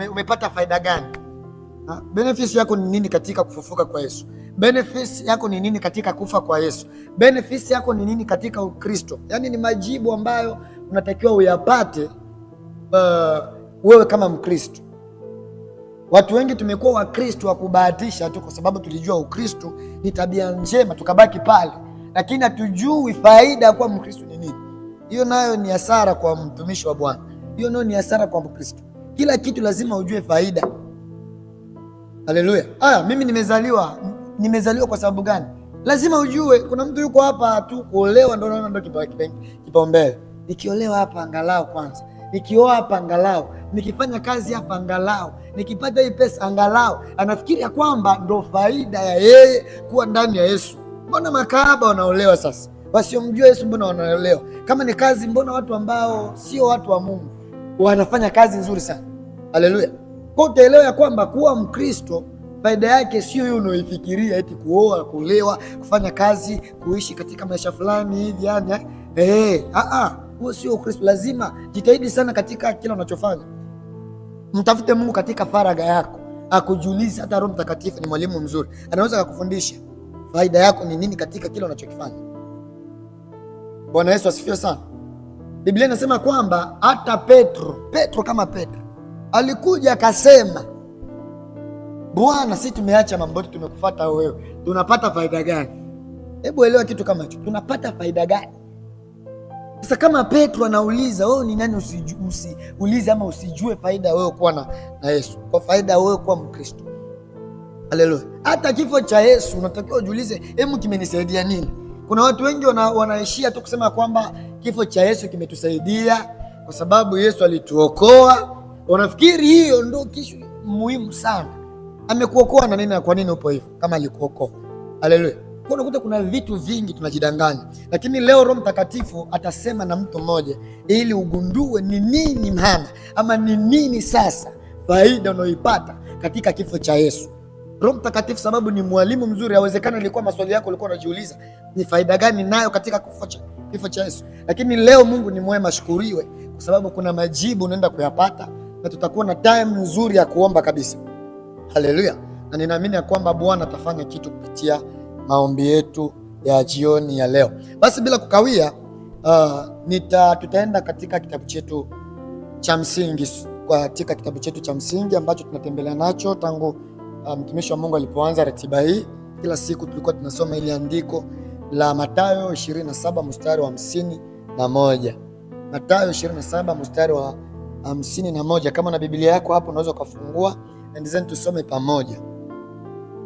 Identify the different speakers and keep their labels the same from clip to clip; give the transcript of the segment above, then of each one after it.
Speaker 1: umepata faida gani? Benefits yako ni nini katika kufufuka kwa Yesu? Benefits yako ni nini katika kufa kwa Yesu? Benefits yako ni nini katika Ukristo? Yaani ni majibu ambayo unatakiwa uyapate wewe kama Mkristo. Watu wengi tumekuwa Wakristo wa kubahatisha tu, kwa sababu tulijua Ukristo ni tabia njema tukabaki pale, lakini hatujui faida ya kuwa Mkristo ni nini. Hiyo nayo ni hasara kwa mtumishi wa Bwana, hiyo nayo ni hasara kwa Mkristo. Kila kitu lazima ujue faida. Haleluya. Mimi nimezaliwa kwa sababu gani? Lazima ujue. Kuna mtu yuko hapa tu kuolewa ndio naona ndio kipaumbele. Nikiolewa hapa angalau kwanza, nikioa hapa angalau, nikifanya kazi hapa angalau, nikipata hii pesa angalau. Anafikiri ya kwamba ndo faida ya yeye kuwa ndani ya Yesu. Mbona makahaba wanaolewa sasa? Wasiomjua Yesu mbona wanaolewa? Kama ni kazi, mbona watu ambao sio watu wa Mungu wanafanya kazi nzuri sana? Haleluya. Kwa utaelewa ya kwamba kuwa Mkristo faida yake sio hiyo unaoifikiria, eti kuoa, kulewa, kufanya kazi, kuishi katika maisha fulani hivi yani. Huo sio Ukristo. Lazima jitahidi sana katika kila unachofanya. Mtafute Mungu katika faragha yako, akujulize. Hata Roho Mtakatifu ni mwalimu mzuri, anaweza kukufundisha faida yako ni nini katika kila unachokifanya. Bwana Yesu asifiwe sana. Biblia inasema kwamba hata Petro kama Petro alikuja akasema, Bwana, sisi tumeacha mambo yetu tumekufuata wewe, tunapata faida gani? Hebu elewa kitu kama hicho, tunapata faida gani? Sasa kama Petro anauliza, wewe ni nani usiulize ama usijue faida wewe kuwa na Yesu, kwa faida wewe kuwa Mkristo. Haleluya. Hata kifo cha Yesu unatakiwa ujiulize, kimenisaidia nini? Kuna watu wengi wanaishia tu kusema kwamba kifo cha Yesu kimetusaidia kwa sababu Yesu alituokoa. Wanafikiri hiyo ndio kitu muhimu sana. Amekuokoa na nini na kwa nini upo hivyo kama alikuokoa? Haleluya. Kwa unakuta kuna vitu vingi tunajidanganya. Lakini leo Roho Mtakatifu atasema na mtu mmoja ili ugundue ni nini maana ama ni nini sasa faida unayoipata katika kifo cha Yesu. Roho Mtakatifu sababu ni mwalimu mzuri, yawezekana ilikuwa maswali yako ulikuwa unajiuliza ni faida gani nayo katika kifo cha Yesu. Lakini leo Mungu ni mwema, shukuriwe, kwa sababu kuna majibu unaenda kuyapata na tutakuwa na time nzuri ya kuomba kabisa. Haleluya. Na ninaamini ya kwamba Bwana atafanya kitu kupitia maombi yetu ya jioni ya leo. Basi bila kukawia, tutaenda katika kitabu chetu cha msingi, katika kitabu chetu cha msingi ambacho tunatembelea nacho tangu mtumishi wa Mungu alipoanza ratiba hii. Kila siku tulikuwa tunasoma ile andiko la Mathayo 27 mstari wa 51. Mathayo 27 mstari wa 51. Kama na Biblia yako hapo unaweza kufungua and then tusome pamoja.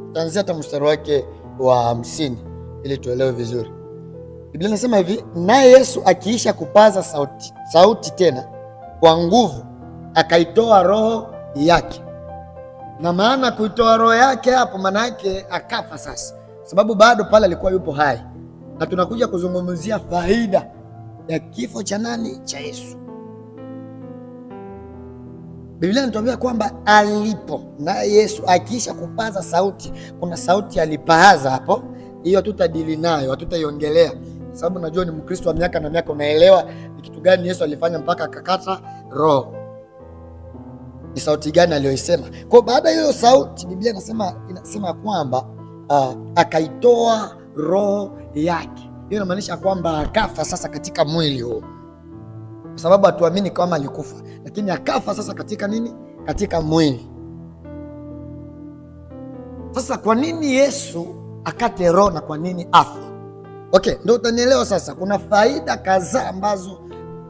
Speaker 1: Tutaanzia hata mstari wake wa 50 ili tuelewe vizuri. Biblia inasema hivi, naye Yesu akiisha kupaza sauti tena kwa nguvu, akaitoa roho yake. Na maana kuitoa roho yake hapo maana yake akafa sasa, sababu bado pale alikuwa yupo hai. Na tunakuja kuzungumzia faida ya kifo cha nani? Cha Yesu. Biblia inatuambia kwamba na Yesu akiisha kupaza sauti, kuna sauti alipaza hapo, hiyo tutadili nayo, hatutaiongelea sababu najua ni Mkristo wa miaka na miaka, unaelewa ni kitu gani Yesu alifanya mpaka akakata roho. Ni sauti gani aliyoisema? Kwa baada ya hiyo sauti, Biblia inasema kwamba akaitoa roho yake. Hiyo inamaanisha kwamba akafa sasa katika mwili huo, kwa sababu hatuamini kama alikufa, lakini akafa sasa katika nini? Katika mwili. Sasa kwa nini Yesu akate roho na kwa nini afa? Okay, ndio utanielewa sasa. Kuna faida kadhaa ambazo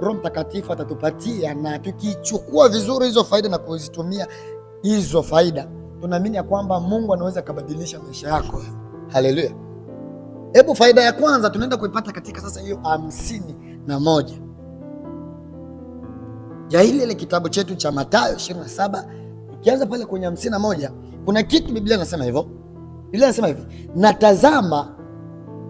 Speaker 1: Roho Mtakatifu atatupatia, na tukichukua vizuri hizo faida na kuzitumia hizo faida, tunaamini ya kwamba Mungu anaweza kubadilisha maisha yako. Haleluya. Hebu faida ya kwanza tunaenda kuipata katika sasa hiyo 51 ya ile kitabu chetu cha Mathayo 27. Ukianza pale kwenye 51 kuna kitu Biblia inasema hivyo. Biblia inasema hivi, natazama.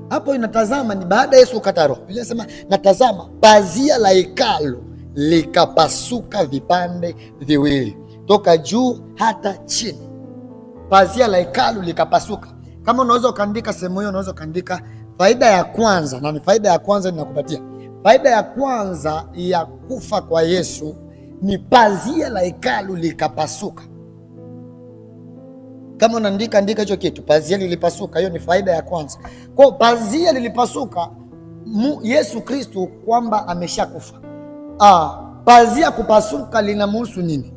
Speaker 1: Hapo inatazama ni baada ya Yesu kukata roho. Biblia inasema natazama, pazia la hekalu likapasuka vipande viwili toka juu hata chini. Pazia la hekalu likapasuka. Kama unaweza ukaandika sehemu hiyo, unaweza ukaandika faida ya kwanza, na ni faida ya kwanza ninakupatia. Faida ya kwanza ya kufa kwa Yesu ni pazia la hekalu likapasuka. Kama unaandika, andika hicho kitu, pazia lilipasuka. Hiyo ni faida ya kwanza. Kwa pazia lilipasuka, Yesu Kristo kwamba ameshakufa. Pazia kupasuka linamhusu nini?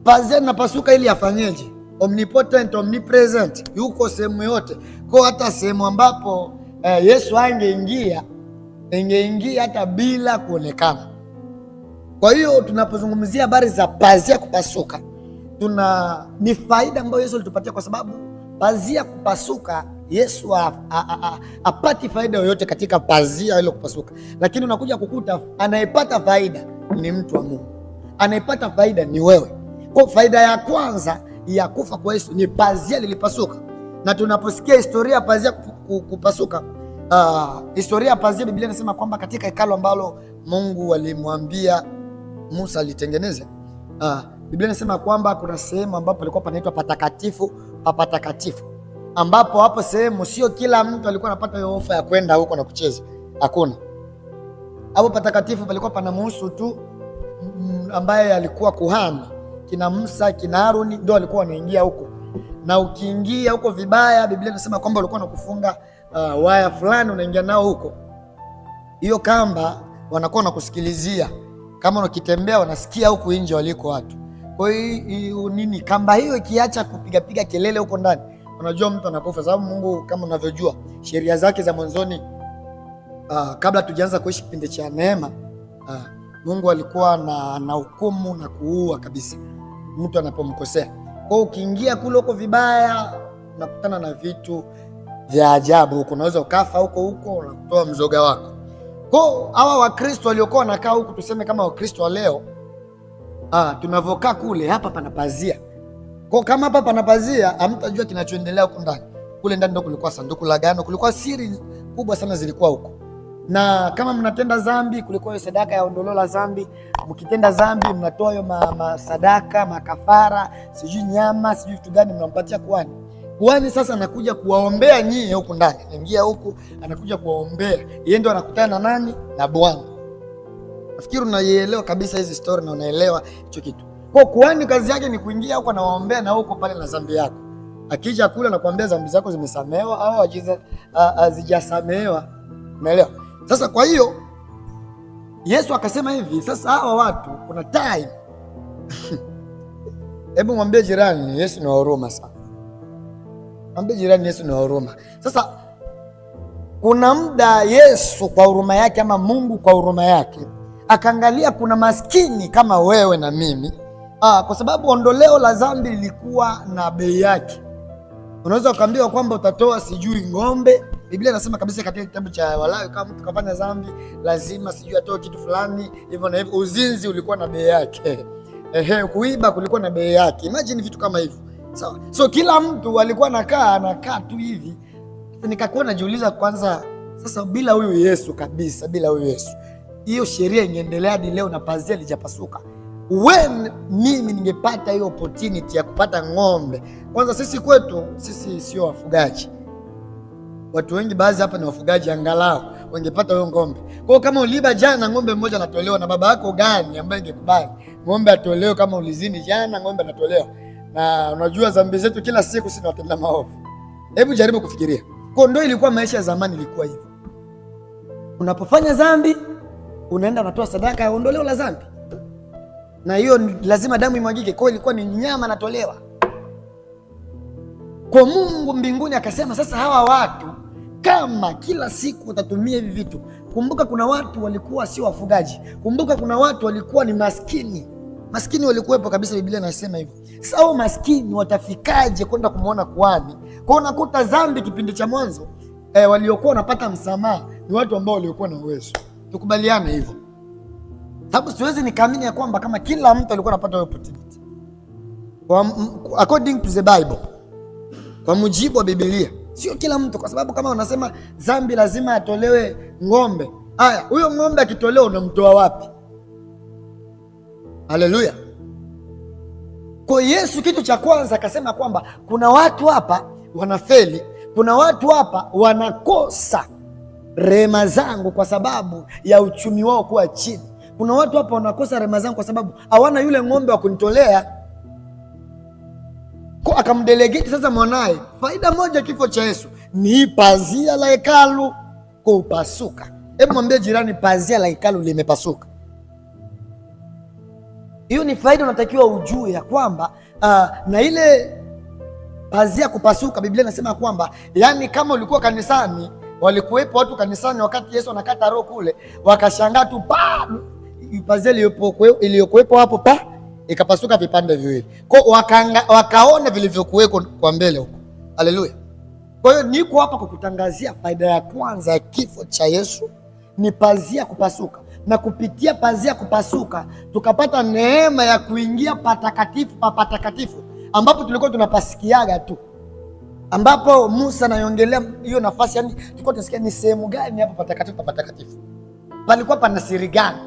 Speaker 1: Pazia linapasuka ili afanyeje? Omnipotent, omnipresent, yuko sehemu yote. Kwa hata sehemu ambapo Yesu angeingia, ingeingia hata bila kuonekana. Kwa hiyo tunapozungumzia habari za pazia kupasuka, ni faida ambayo Yesu alitupatia, kwa sababu pazia kupasuka, Yesu apati faida yoyote katika pazia ile kupasuka. Lakini unakuja kukuta anayepata faida ni mtu wa Mungu, anayepata faida ni wewe. Kwa faida ya kwanza ya kufa kwa Yesu ni pazia lilipasuka. Na tunaposikia historia ya pazia kupasuka, historia ya pazia, Biblia inasema kwamba katika hekalu ambalo Mungu alimwambia Musa alitengeneze, Biblia inasema kwamba kuna sehemu ambapo palikuwa panaitwa patakatifu pa patakatifu, ambapo hapo sehemu sio kila mtu alikuwa anapata hiyo ofa ya kwenda huko na kucheza. Hakuna. Hapo patakatifu palikuwa panamhusu tu ambaye alikuwa kuhani, kina Musa, kina Haruni, ndio walikuwa wanaingia huko. Na ukiingia huko vibaya, Biblia inasema kwamba walikuwa wanakufunga waya fulani, unaingia nao huko, hiyo kamba wanakuwa wanakusikilizia, kama ukitembea wanasikia huko nje waliko watu. Kwa hiyo nini, kamba hiyo ikiacha kupiga kelele huko ndani, unajua mtu anakufa. Sababu Mungu kama unavyojua sheria zake za mwanzoni, kabla tujaanza kuishi kipindi cha neema, Mungu alikuwa na hukumu na kuua kabisa mtu anapomkosea. Kwa hiyo ukiingia kule huko vibaya, unakutana na vitu vya ajabu huko, unaweza ukafa huko unatoa mzoga wako. Kwa hawa Wakristo waliokuwa wanakaa huku, tuseme kama Wakristo wa leo, tunavokaa kule, hapa pana pazia. Kwa kama hapa pana pazia, hamtajua kinachoendelea huko ndani. Kule ndani ndio kulikuwa sanduku la agano, kulikuwa siri kubwa sana zilikuwa huko. Na kama mnatenda dhambi, kulikuwa hiyo sadaka ya ondoleo la dhambi. Mkitenda dhambi, mnatoa hiyo sadaka, makafara, sijui nyama, sijui vitu gani mnampatia kuhani. Kuhani sasa anakuja kuwaombea nyie huku ndani. Anaingia huku, anakuja kuwaombea. Yeye ndio anakutana na nani? Na Bwana. Nafikiri unaielewa kabisa hizi story na unaelewa hicho kitu. Kwa kuhani kazi yake ni kuingia huko na waombea na huko pale na dhambi yako. Akija kule na kuambia dhambi zako zimesamehewa au hazijasamehewa. Umeelewa? Sasa kwa hiyo Yesu akasema hivi, sasa hawa watu kuna time hebu mwambie jirani, Yesu ni wa huruma sana. Mwambie jirani, Yesu ni wa huruma. Sasa kuna muda Yesu kwa huruma yake, ama Mungu kwa huruma yake, akaangalia kuna maskini kama wewe na mimi, kwa sababu ondoleo la dhambi lilikuwa na bei yake. Unaweza ukaambiwa kwamba utatoa sijui ng'ombe. Biblia inasema kabisa katika kitabu cha Walawi, kama mtu kafanya dhambi lazima sijui atoe kitu fulani hivyo na hivyo. Uzinzi ulikuwa na bei yake. Kuiba kulikuwa na bei yake. Imagine vitu kama hivyo. Sawa. So kila mtu alikuwa anakaa tu hivi. Nikakuwa najiuliza kwanza, sasa bila huyu Yesu kabisa, bila huyu Yesu, hiyo sheria ingeendelea hadi leo na pazia lijapasuka. When mimi ningepata hiyo opportunity ya kupata ng'ombe. Kwanza sisi kwetu, sisi sio wafugaji. Watu wengi baadhi hapa ni wafugaji, angalau wangepata huyo ng'ombe. Kwa hiyo kama uliba jana, ng'ombe mmoja anatolewa, na baba yako gani ambaye ingekubali ng'ombe atolewe? Kama ulizini jana, ng'ombe anatolewa. Na unajua dhambi zetu kila siku sisi tunatenda maovu. Hebu jaribu kufikiria. Kwa ndio ilikuwa maisha ya zamani, ilikuwa hivyo. Unapofanya dhambi, unaenda unatoa sadaka ya ondoleo la dhambi. Na hiyo lazima damu imwagike. Kwa hiyo ilikuwa ni nyama natolewa. Kwa Mungu mbinguni akasema, sasa hawa watu kama kila siku utatumia hivi vitu. Kumbuka kuna watu walikuwa sio wafugaji. Kumbuka kuna watu walikuwa ni maskini. Maskini walikuwepo kabisa, Biblia inasema hivyo. Sasa hao maskini watafikaje kwenda kumuona kuhani? Kwa unakuta dhambi kipindi cha mwanzo, waliokuwa wanapata msamaha ni watu ambao waliokuwa na uwezo. Tukubaliane hivyo. Sababu siwezi nikaamini ya kwamba kama kila mtu alikuwa anapata opportunity. According to the Bible, kwa mujibu wa Biblia, sio kila mtu, kwa sababu kama unasema dhambi lazima atolewe ng'ombe. Haya, huyo ng'ombe akitolewa unamtoa wapi? Haleluya. Kwa Yesu kitu cha kwanza akasema kwamba kuna watu hapa wanafeli, kuna watu hapa wanakosa rehema zangu kwa sababu ya uchumi wao kuwa chini. Kuna watu hapa wanakosa rehema zangu kwa sababu hawana yule ng'ombe wa kunitolea. Kwa akamdelegate sasa mwanaye. Faida moja kifo cha Yesu ni pazia la hekalu kupasuka. Hebu mwambie jirani, pazia la hekalu limepasuka. Hiyo ni faida unatakiwa ujue ya kwamba na ile pazia kupasuka, Biblia inasema kwamba yani kama ulikuwa kanisani, walikuwepo watu kanisani wakati Yesu anakata roho kule, wakashangaa tu pazia iliyokuwepo hapo ikapasuka vipande viwili. Kwa wakaona vilivyokuweko kwa mbele huko. Haleluya. Kwa hiyo niko hapa kukutangazia faida ya kwanza ya kifo cha Yesu ni pazia kupasuka, na kupitia pazia kupasuka tukapata neema ya kuingia patakatifu pa patakatifu, ambapo tulikuwa tunapasikiaga tu, ambapo Musa anaiongelea hiyo nafasi. Yani tulikuwa tunasikia ni sehemu gani hapo patakatifu pa patakatifu, palikuwa pana siri gani?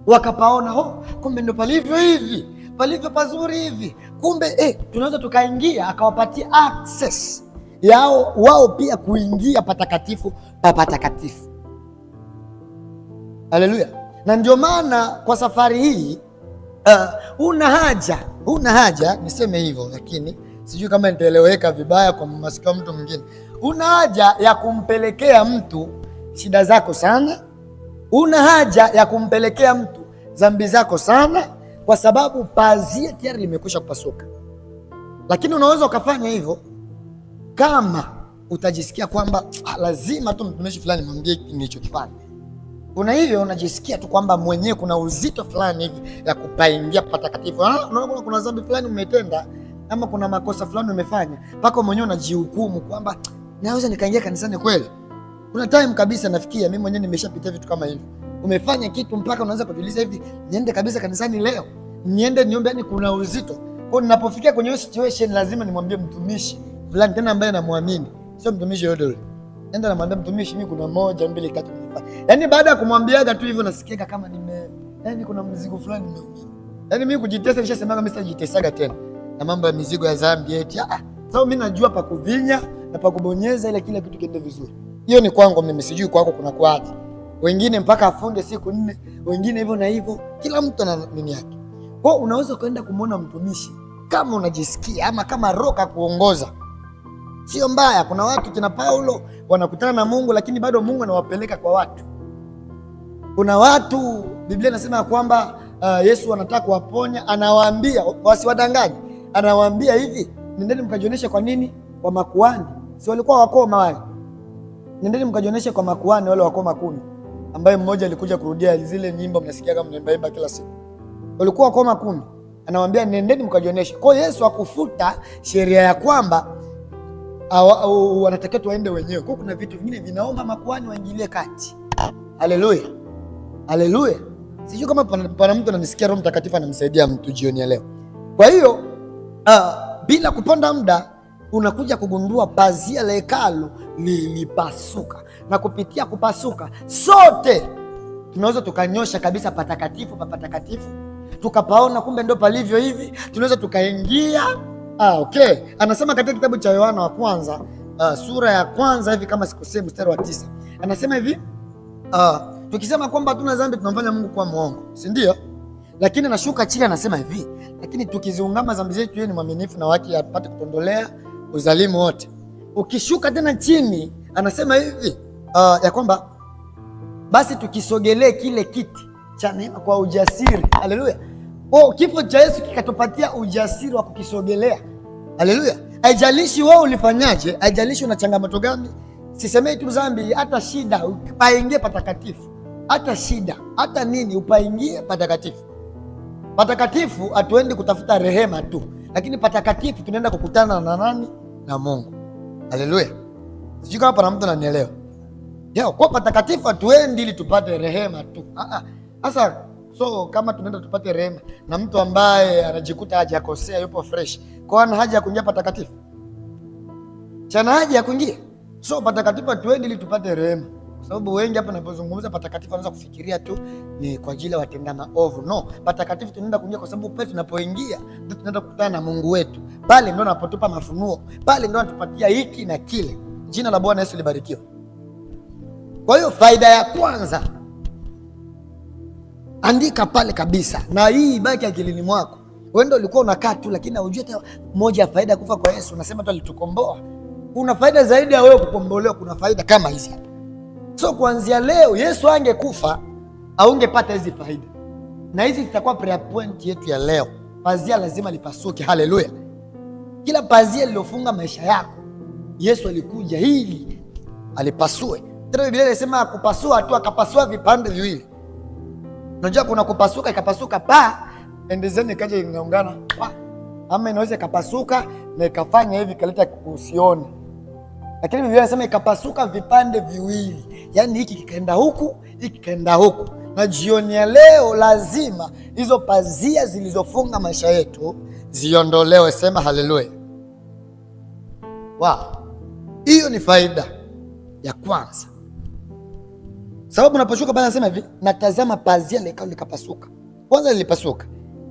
Speaker 1: Wakapaona, kumbe ndo palivyo hivi, palivyo pazuri hivi, kumbe tunaweza tukaingia. Akawapatia access yao wao pia kuingia patakatifu pa patakatifu. Haleluya. Na ndio maana kwa safari hii una haja niseme hivyo, lakini sijui kama nitaeleweka vibaya kwa masikio mtu mwingine. Una haja ya kumpelekea mtu shida zako sana, una haja ya kumpelekea mtu dhambi zako sana, kwa sababu pazia tayari limekwisha kupasuka. Lakini unaweza ukafanya hivyo kama utajisikia kwamba lazima tu mtumishi fulani mwambie nilichokifanya. Kuna hivyo unajisikia tu kwamba mwenyewe kuna uzito fulani hivi ya kupaingia patakatifu. Unaona kuna dhambi fulani umetenda ama kuna makosa fulani umefanya, mpaka mwenyewe unajihukumu kwamba naweza nikaingia kanisani kweli. Kuna time kabisa nafikia mimi mwenyewe nimeshapitia vitu kama hivyo. Umefanya kitu mpaka unaanza kujiuliza, hivi niende kabisa kanisani leo? Niende niombe? Yani kuna uzito. Kwa ninapofikia kwenye hiyo situation lazima nimwambie mtumishi fulani, tena ambaye namwamini, sio mtumishi yote yule. Nenda namwambia mtumishi, mimi kuna 1 2 3 nimefanya. Yani baada ya kumwambiaga tu hivyo nasikia kama yani kuna mzigo fulani nimeumia. Yani mimi kujitesa nishasemaga mimi sitajitesaga tena na mambo ya mizigo ya dhambi eti. Sababu mimi najua pa kuvinya na pa kubonyeza ile kila kitu kiende vizuri. Hiyo ni kwangu mimi, sijui kwako kuna kwaje. Wengine mpaka afunge siku 4, wengine hivyo na hivyo. Kila mtu ana nini yake. Kwa unaweza kwenda kumwona mtumishi kama unajisikia ama kama roho kuongoza. Sio mbaya. Kuna watu kina Paulo wanakutana na Mungu lakini bado Mungu anawapeleka kwa watu. Kuna watu Biblia inasema kwamba Yesu anataka kuwaponya, anawaambia wasiwadanganye. Anawaambia hivi, nendeni mkajionyeshe kwa nini? Kwa makuhani. Si walikuwa wakoma wale? Nendeni mkajionyeshe kwa makuhani wale wakoma 10, ambaye mmoja alikuja kurudia zile nyimbo mnasikia kama mnaimba kila siku. Walikuwa wakoma 10. Anawaambia nendeni mkajionyeshe. Kwa Yesu akufuta sheria ya kwamba wanatakiwa tuwaende wenyewe. Kwa kuna vitu vingine vinaomba makuhani waingilie kati. Haleluya. Haleluya. Sijui kama pana mtu ananisikia, Roho Mtakatifu anamsaidia mtu jioni ya leo. Kwa hiyo bila kuponda muda unakuja kugundua pazia la hekalu lilipasuka, na kupitia kupasuka sote tunaweza tukanyosha kabisa patakatifu pa patakatifu, tukapaona kumbe ndo palivyo hivi, tunaweza tukaingia. Okay. Anasema katika kitabu cha Yohana wa kwanza sura ya kwanza hivi kama sikosei mstari wa 9. Anasema hivi, tukisema kwamba hatuna dhambi tunamfanya Mungu kuwa mwongo, si ndio? Lakini anashuka chini anasema hivi, lakini tukiziungama dhambi zetu yeye ni mwaminifu na haki apate kutondolea uzalimu wote. Ukishuka tena chini anasema hivi ya kwamba basi tukisogelee kile kiti cha neema kwa ujasiri. Haleluya. Kifo cha Yesu kikatupatia ujasiri wa kukisogelea. Haleluya. Haijalishi wewe ulifanyaje, haijalishi una changamoto gani, sisemei tu dhambi, hata shida upaingie patakatifu. Hata shida, hata nini upaingie patakatifu. Patakatifu hatuendi kutafuta rehema tu, lakini patakatifu tunaenda kukutana na nani? Na Mungu. Haleluya. Sijui kama pana mtu ananielewa. Kwa patakatifu hatuendi ili tupate rehema tu. Sasa so kama tunaenda tupate rehema na mtu ambaye anajikuta hajakosea yupo fresh, kwa ana haja ya kuingia patakatifu? Chana haja ya kuingia. So patakatifu hatuendi ili tupate rehema. Kwa sababu wengi hapa ninapozungumza patakatifu wanaanza kufikiria tu ni kwa ajili ya watenda maovu. No, patakatifu tunaenda kuingia kwa sababu pale tunapoingia ndio tunaenda kukutana na Mungu wetu. Pale ndio anapotupa mafunuo. Pale ndio anatupatia hiki na kile. Jina la Bwana Yesu libarikiwe. Kwa hiyo faida ya kwanza Andika pale kabisa, na hii ibaki akilini mwako. Wewe ndio ulikuwa unakaa tu, lakini hujui hata moja ya faida ya kufa kwa Yesu. Unasema tu alitukomboa. Kuna faida zaidi ya wewe kukombolewa, kuna faida kama hizi hapa. So kuanzia leo, Yesu angekufa au ungepata hizi faida, na hizi zitakuwa prayer point yetu ya leo. Pazia lazima lipasuke. Haleluya! Kila pazia lilofunga maisha yako, Yesu alikuja hili alipasue. Tena Biblia inasema kupasua tu, akapasua vipande viwili. Unajua kuna kupasuka ikapasuka pa endezeni ikaja inaungana pa, ama inaweza ikapasuka na ikafanya hivi kaleta usione, lakini Biblia inasema ikapasuka vipande viwili, yaani hiki kikaenda huku, hiki kikaenda huku. Na jioni ya leo lazima hizo pazia zilizofunga maisha yetu ziondolewe. Sema haleluya. Wow, hiyo ni faida ya kwanza. Sababu unaposhuka pale anasema hivi, natazama pazia likapasuka. Kwanza lilipasuka,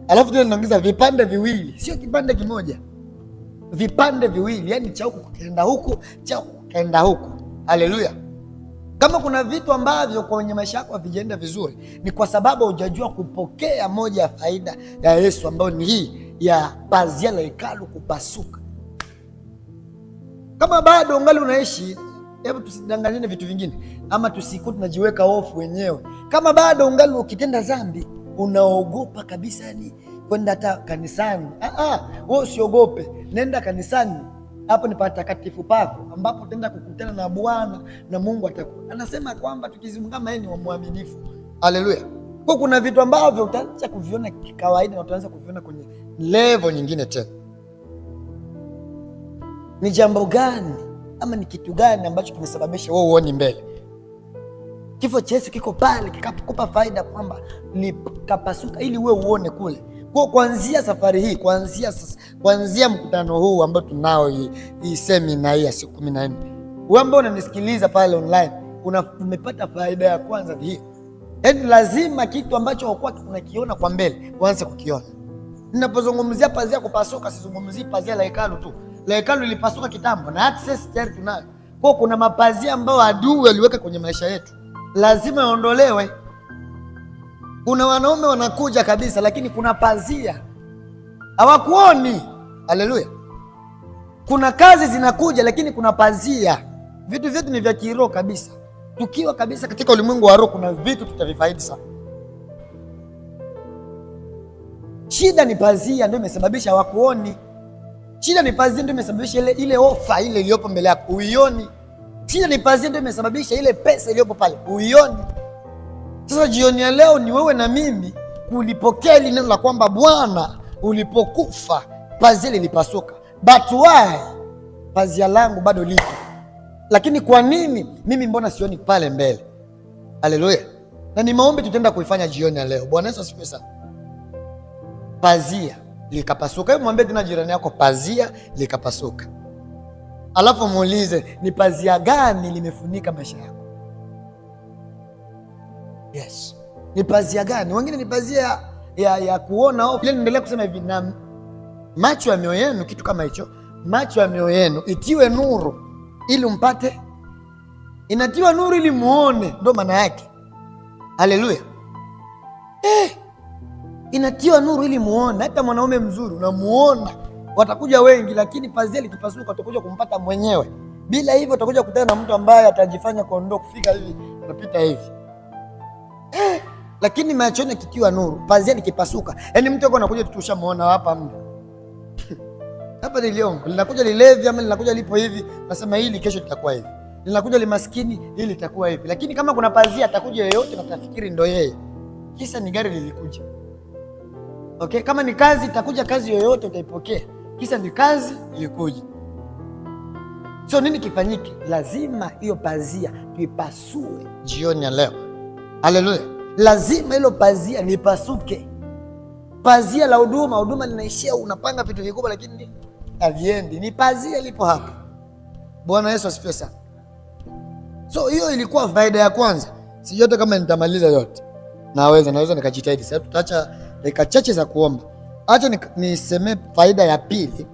Speaker 1: alafu tena linaongeza vipande viwili, sio kipande kimoja, vipande viwili, yani cha huku kaenda huku, cha huku kaenda huku. Haleluya. Kama kuna vitu ambavyo kwenye maisha yako havijaenda vizuri, ni kwa sababu hujajua kupokea moja ya faida ya Yesu, ambayo ni hii ya pazia la hekalu kupasuka. Kama bado ungali unaishi, hebu tusidanganyane vitu vingine, ama tusikute tunajiweka hofu wenyewe. Kama bado ungali ukitenda dhambi, unaogopa kabisa yani kwenda hata kanisani. Wewe usiogope, nenda kanisani. Hapo ni patakatifu pako, ambapo utaenda kukutana na Bwana na Mungu anasema kwamba tukizungumza yeye ni mwaminifu. Haleluya. Kwa kuna vitu ambavyo utaanza kuviona kikawaida na utaanza kuviona kwenye level nyingine tena. Ni jambo gani ama ni kitu gani ambacho kimesababisha wewe uone mbele? Kifo cha Yesu kiko pale kikakupa faida kwamba likapasuka ili wewe uone kule. Kwa kuanzia safari hii, kuanzia mkutano huu ambao tunao, hii semina hii ya siku 14, wewe ambao unanisikiliza pale online, umepata faida ya kwanza hii. Yaani lazima kitu ambacho haukuwa unakiona kwa mbele uanze kukiona. Ninapozungumzia pazia kupasuka, sizungumzii pazia la hekalu tu. La hekalu lilipasuka kitambo na access tayari tunayo. Kwa kuna mapazia ambayo adui aliweka kwenye maisha yetu, lazima yaondolewe. Kuna wanaume wanakuja kabisa, lakini kuna pazia hawakuoni. Haleluya. Kuna kazi zinakuja, lakini kuna pazia. Vitu vyetu ni vya kiroho kabisa. Tukiwa kabisa katika ulimwengu wa roho, kuna vitu tutavifaidi sana. Shida ni pazia ndio imesababisha hawakuoni. Shida ni pazia ndio imesababisha ile ofa ile iliyopo mbele yako uioni. Shida ni pazia ndio imesababisha ile pesa iliyopo pale uioni. Sasa jioni ya leo ni wewe na mimi kulipokea ile neno la kwamba Bwana, ulipokufa pazia lilipasuka, but why pazia langu bado lipo? Lakini kwa nini mimi mbona sioni pale mbele? Haleluya. Na ni maombi tutaenda kuifanya jioni ya leo. Bwana Yesu asifiwe sana. Pazia likapasuka. Hebu mwambie tena jirani yako, pazia likapasuka. Alafu muulize, ni pazia gani limefunika maisha yako? Yes. Ni pazia gani? Wengine ni pazia ya kuona hofu. Ile niendelea kusema hivi, na macho ya mioyo yenu, kitu kama hicho, macho ya mioyo yenu itiwe nuru ili mpate. Inatiwa nuru ili muone, ndio maana yake. Haleluya. Inatiwa nuru ili muone. Hata mwanaume mzuri unamuona, watakuja wengi, lakini pazia likipasuka utakuja kumpata mwenyewe. Bila hivyo utakuja kutana na mtu ambaye atajifanya kondoo, kufika hivi unapita hivi. Lakini machoni kitiwa nuru, pazia likipasuka, yaani mtu yuko anakuja tutushamuona hapa mtu. Hapa ni liongo, linakuja lilevi ama linakuja lipo hivi, nasema hili kesho litakuwa hivi. Linakuja limaskini, hili litakuwa hivi. Lakini kama kuna pazia atakuja yeyote na tafikiri ndio yeye. Kisa ni gari lilikuja. Okay, kama ni kazi itakuja kazi yoyote utaipokea. Kisa ni kazi ilikuja. So nini kifanyike? Lazima hiyo pazia tuipasue jioni ya leo. Haleluya. Lazima hilo pazia lipasuke. Pazia la huduma linaishia unapanga vitu vikubwa lakini haviendi. Ni pazia lipo hapa. Bwana Yesu asifiwe sana. So hiyo ilikuwa faida ya kwanza. Sijui hata kama nitamaliza yote. Naweza nikajitahidi. Sasa tutaacha dakika chache za kuomba. Acha niseme faida ya pili.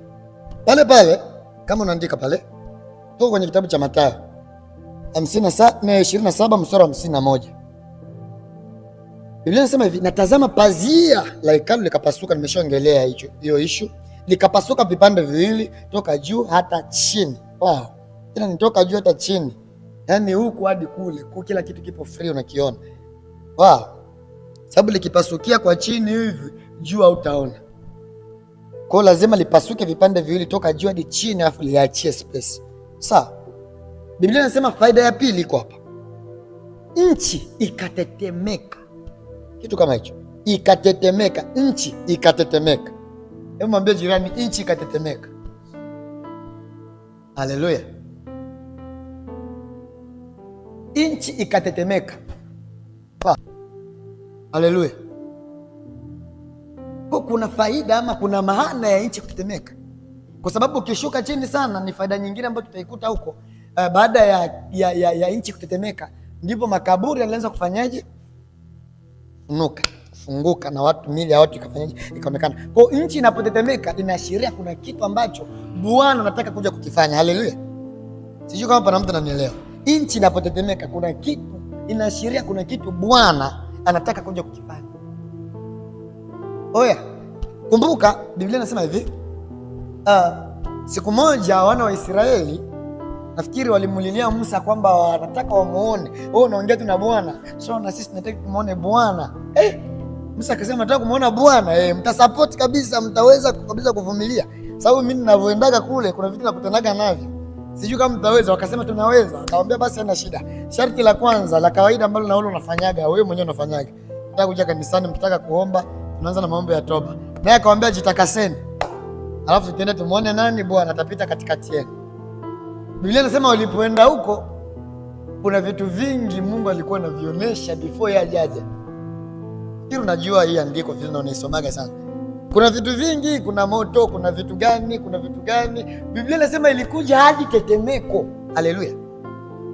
Speaker 1: Pale kama unaandika pale. Toka kwenye kitabu cha Mathayo 27 mstari wa 51. Biblia inasema hivi, natazama pazia la hekalu likapasuka. Nimeshaongelea hiyo issue. Likapasuka vipande viwili toka juu hata chini. Wow. Tena nitoka juu hata chini. Yaani huku hadi kule, kila kitu kipo free unakiona. Wow. Sababu likipasukia kwa chini hivi, juu hautaona. Kwa lazima lipasuke vipande viwili toka juu hadi chini afu liachie space. Sawa. Biblia inasema faida ya pili iko hapa. Nchi ikatetemeka. Kitu kama hicho. Ikatetemeka, nchi ikatetemeka. Hebu mwambie jirani, nchi ikatetemeka. Haleluya. Nchi ikatetemeka. Haleluya. Kwa kuna faida ama kuna maana ya nchi kutetemeka. Kwa sababu ukishuka chini sana ni faida nyingine ambayo tutaikuta huko. Baada ya nchi kutetemeka ndipo makaburi yalianza kufanyaje? Funguka na watu, miili ya watu ikafanyaje? Ikaonekana. Kwa nchi inapotetemeka inaashiria kuna kitu ambacho Bwana anataka kuja kukifanya. Haleluya. Sijui kama pana mtu ananielewa. Nchi inapotetemeka kuna kitu inaashiria kuna kitu Bwana anataka kuja kukifanya. Oya, kumbuka Biblia inasema hivi, siku moja wana wa Israeli nafikiri walimulilia Musa kwamba wanataka wamuone. Wewe unaongea tu na Bwana. So na sisi tunataka kumuone Bwana. Musa akasema nataka kumuona Bwana. Mtasupport kabisa, mtaweza kabisa kuvumilia. Sababu mimi ninavyoendaga kule kuna vitu nakutandaga navyo. Sijui kama mtaweza. Wakasema tunaweza. Akamwambia basi haina shida. Sharti la kwanza la kawaida ambalo na wewe unafanyaga, wewe mwenyewe unafanyaga. Nataka kuja kanisani, mtaka kuomba, tunaanza na maombi ya toba. Naye akamwambia jitakaseni. Alafu tuende tumuone nani Bwana atapita katikati yenu. Biblia inasema walipoenda huko kuna vitu vingi Mungu alikuwa anavionyesha before yeye ajaje. Hilo unajua hii andiko vile unaisomaga sana. Kuna vitu vingi, kuna moto, kuna vitu gani. Biblia inasema ilikuja hadi tetemeko. Haleluya.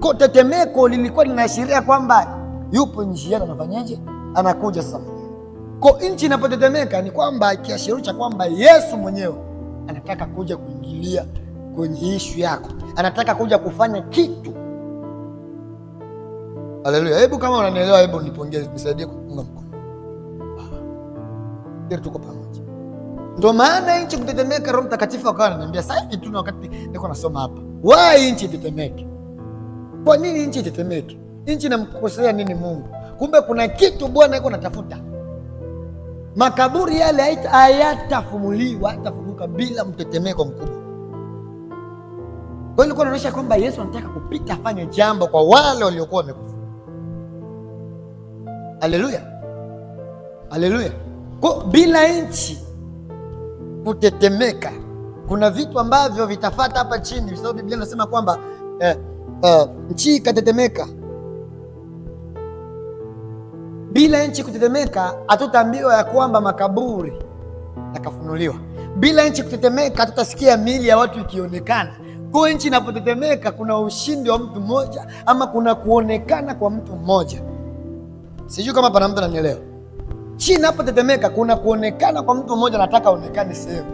Speaker 1: Kwa tetemeko lilikuwa linaashiria kwamba yupo njiani anafanyaje? Anakuja sasa. Kwa nchi inapotetemeka ni kwamba kiashiria kwamba Yesu mwenyewe anataka kuja kuingilia kwenye ishu yako. Anataka kuja kufanya kitu. Haleluya. Hebu kama unanielewa, hebu nipongeze, nisaidie kuunga mkono. Tuko pamoja. Ndio maana nchi kutetemeka, Roho Mtakatifu akawa ananiambia sasa hivi tu na wakati niko nasoma hapa. Why nchi itetemeke? Kwa nini nchi itetemeke? Nchi inamkosea nini Mungu? Kumbe kuna kitu Bwana yuko anatafuta. Makaburi yale hayatafumuliwa, hayatafunguka bila mtetemeko mkubwa. Kwa hiyo ilikuwa inaonyesha kwamba Yesu anataka kupita afanye jambo kwa wale waliokuwa wamekufa. Haleluya. Haleluya. Kwa bila nchi kutetemeka kuna vitu ambavyo vitafata hapa chini, kwa sababu Biblia inasema kwamba nchi ikatetemeka. Bila nchi kutetemeka hatutaambiwa ya kwamba makaburi yakafunuliwa. Bila nchi kutetemeka hatutasikia miili ya watu ikionekana. Kwa nchi inapotetemeka kuna ushindi wa mtu mmoja ama kuna kuonekana kwa mtu mmoja. Sijui kama pana mtu ananielewa. Nchi inapotetemeka kuna kuonekana kwa mtu mmoja, nataka aonekane sehemu.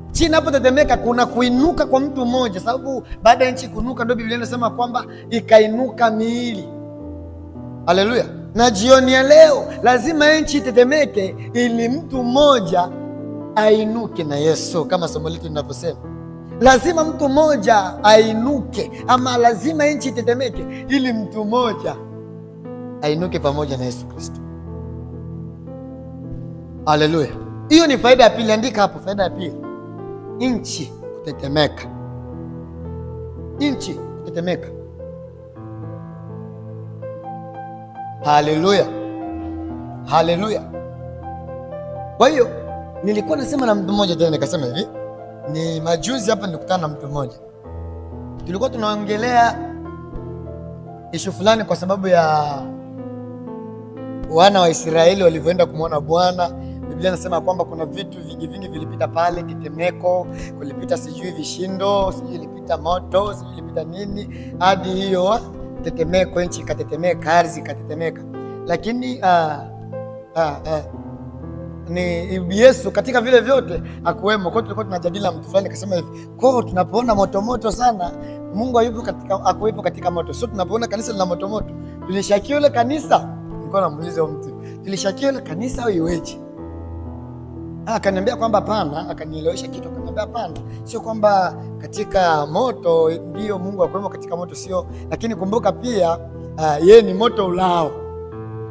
Speaker 1: Nchi inapotetemeka kuna kuinuka kwa mtu mmoja, sababu baada ya nchi kuinuka ndio Biblia inasema kwamba ikainuka miili. Haleluya. Na jioni ya leo lazima nchi itetemeke ili mtu mmoja ainuke na Yesu, kama somo letu linavyosema. Lazima mtu mmoja ainuke, ama lazima nchi itetemeke ili mtu mmoja ainuke pamoja na Yesu Kristo. Haleluya. Hiyo ni faida ya pili, andika hapo faida ya pili. Nchi kutetemeka. Nchi kutetemeka. Haleluya. Haleluya. Kwa hiyo nilikuwa nasema na mtu mmoja tena nikasema hivi, ni majuzi hapa nilikutana na mtu mmoja. Tulikuwa tunaongelea ishu fulani kwa sababu ya wana wa Israeli walivyoenda kumwona Bwana. Biblia inasema kwamba kuna vitu vingi vilipita pale, kitemeko, kulipita sijui vishindo, sijui ilipita moto, sijui ilipita nini, hadi hiyo tetemeko, nchi ikatetemeka, ardhi ikatetemeka. Lakini ni Yesu katika vile vyote akuwemo. Kwa tulikuwa tunajadili mtu fulani akasema hivi, kwa tunapoona moto sana, Mungu hayupo katika, akuwepo katika moto. So tunapoona kanisa lina moto, tulishakia ile kanisa nilikuwa namuuliza mtu, tulishakia ile kanisa au iweje? Akaniambia kwamba hapana, akanielewesha kitu, akaniambia hapana, sio kwamba katika moto ndio Mungu akwemo katika moto, sio, lakini kumbuka pia yeye ni moto ulao.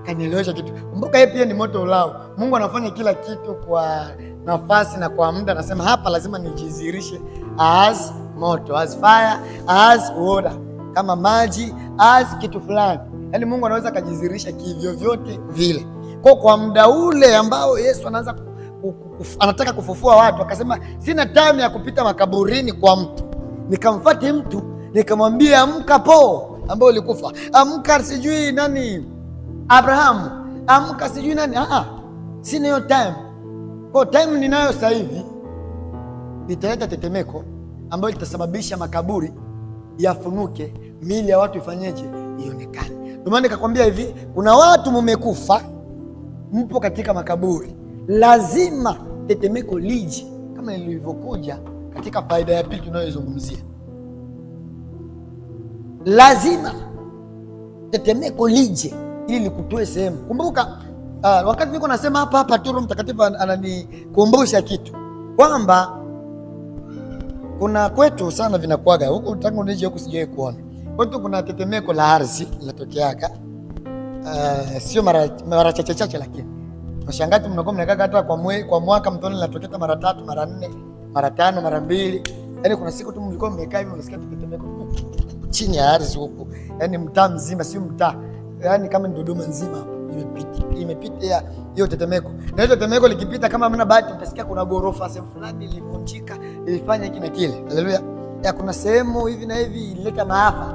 Speaker 1: Akanielewesha kitu, kumbuka yeye pia ni moto ulao. Mungu anafanya kila kitu kwa nafasi na kwa muda. Anasema hapa lazima nijizirishe as moto, as fire, as water, kama maji, as kitu fulani. Yaani Mungu anaweza kujizirisha kivyo vyote vile. Kwa muda ule ambao Yesu anaanza anataka kufufua watu, akasema sina time ya kupita makaburini kwa mtu. Nikamfuata mtu nikamwambia, amka po ambao ulikufa, amka sijui nani Abrahamu, amka sijui nani. Sina hiyo time. Kwa time ninayo sasa hivi italeta tetemeko ambayo litasababisha makaburi yafunuke, miili ya watu ifanyeje? Ionekane. Ndio maana nikakwambia hivi, kuna watu mmekufa, mpo katika makaburi, lazima tetemeko lije kama lilivyokuja katika faida ya pili tunayozungumzia. Lazima tetemeko lije ili likutoe sehemu. Kumbuka wakati niko nasema hapa tu, Roho Mtakatifu ananikumbusha kitu kwamba kuna kwetu sana vinakuaga huko, tangu nije huko sijawahi kuona kwetu kuna tetemeko la ardhi linatokeaga, sio mara chache, lakini mashangati mnakuwa mnakaa hata kwa mwaka mtoni linatokea mara 3, mara 4, mara 5, mara 2. Yaani kuna siku tu mlikuwa mmekaa hivi unasikia tetemeko chini ya ardhi huko, yaani mtaa mzima, sio mtaa, yaani kama Dodoma nzima imepita hiyo tetemeko. Na hiyo tetemeko likipita, kama mna bahati mtasikia kuna gorofa sehemu fulani ilivunjika, ilifanya hiki na kile. Haleluya. Ya kuna sehemu hivi na hivi ilileta maafa.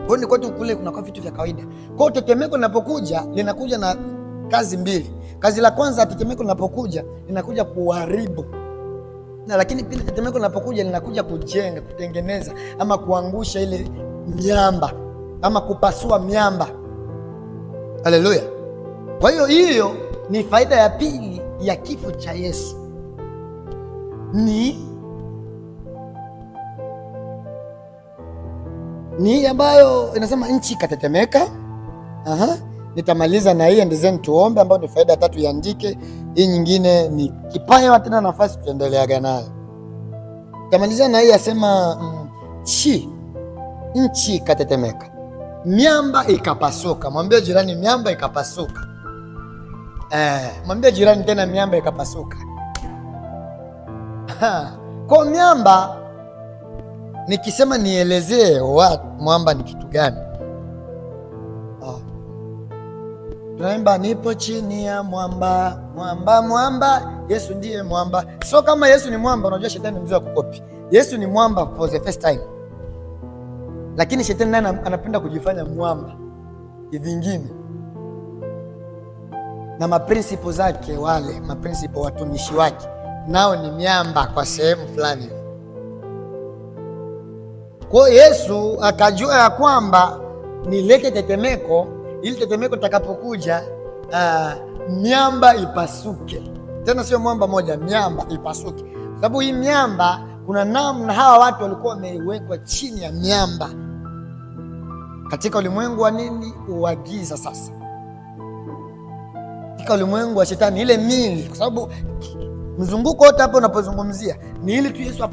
Speaker 1: Kwa hiyo kwetu kule kuna kwa vitu vya kawaida. Kwa hiyo tetemeko linapokuja linakuja na kazi mbili. Kazi la kwanza, tetemeko linapokuja linakuja kuharibu. Na lakini pili, tetemeko linapokuja linakuja kujenga, kutengeneza ama kuangusha ile miamba ama kupasua miamba. Haleluya. Kwa hiyo ni faida ya pili ya kifo cha Yesu. Ni ambayo inasema nchi ikatetemeka. Nitamaliza na hii and then tuombe, ambayo ni faida tatu iandike. Hii nyingine ni kipawa, tena nafasi tutaendeleaga nayo. Nitamaliza na hii asema nchi ikatetemeka, miamba ikapasuka. Mwambie jirani, miamba ikapasuka. Mwambie jirani tena, miamba ikapasuka. Kwa miamba, nikisema nielezee mwamba ni kitu gani? Tunaimba nipo chini ya mwamba, mwamba, mwamba. Yesu ndiye mwamba. So kama Yesu ni mwamba, unajua shetani ni mzee wa kukopi. Yesu ni mwamba for the first time, lakini shetani naye anapenda kujifanya mwamba vingine, na maprinciple zake, wale maprinciple watumishi wake nao ni miamba kwa sehemu fulani. Kwa Yesu akajua ya kwamba nilete tetemeko, ili tetemeko takapokuja miamba ipasuke. Tena sio mwamba moja, miamba ipasuke. Sababu hii miamba, kuna namna hawa watu walikuwa wamewekwa chini ya miamba katika ulimwengu wa nini? Wa giza. Sasa katika ulimwengu wa shetani, ile mili, kwa sababu mzunguko wote hapo unapozungumzia ni ili tu Yesu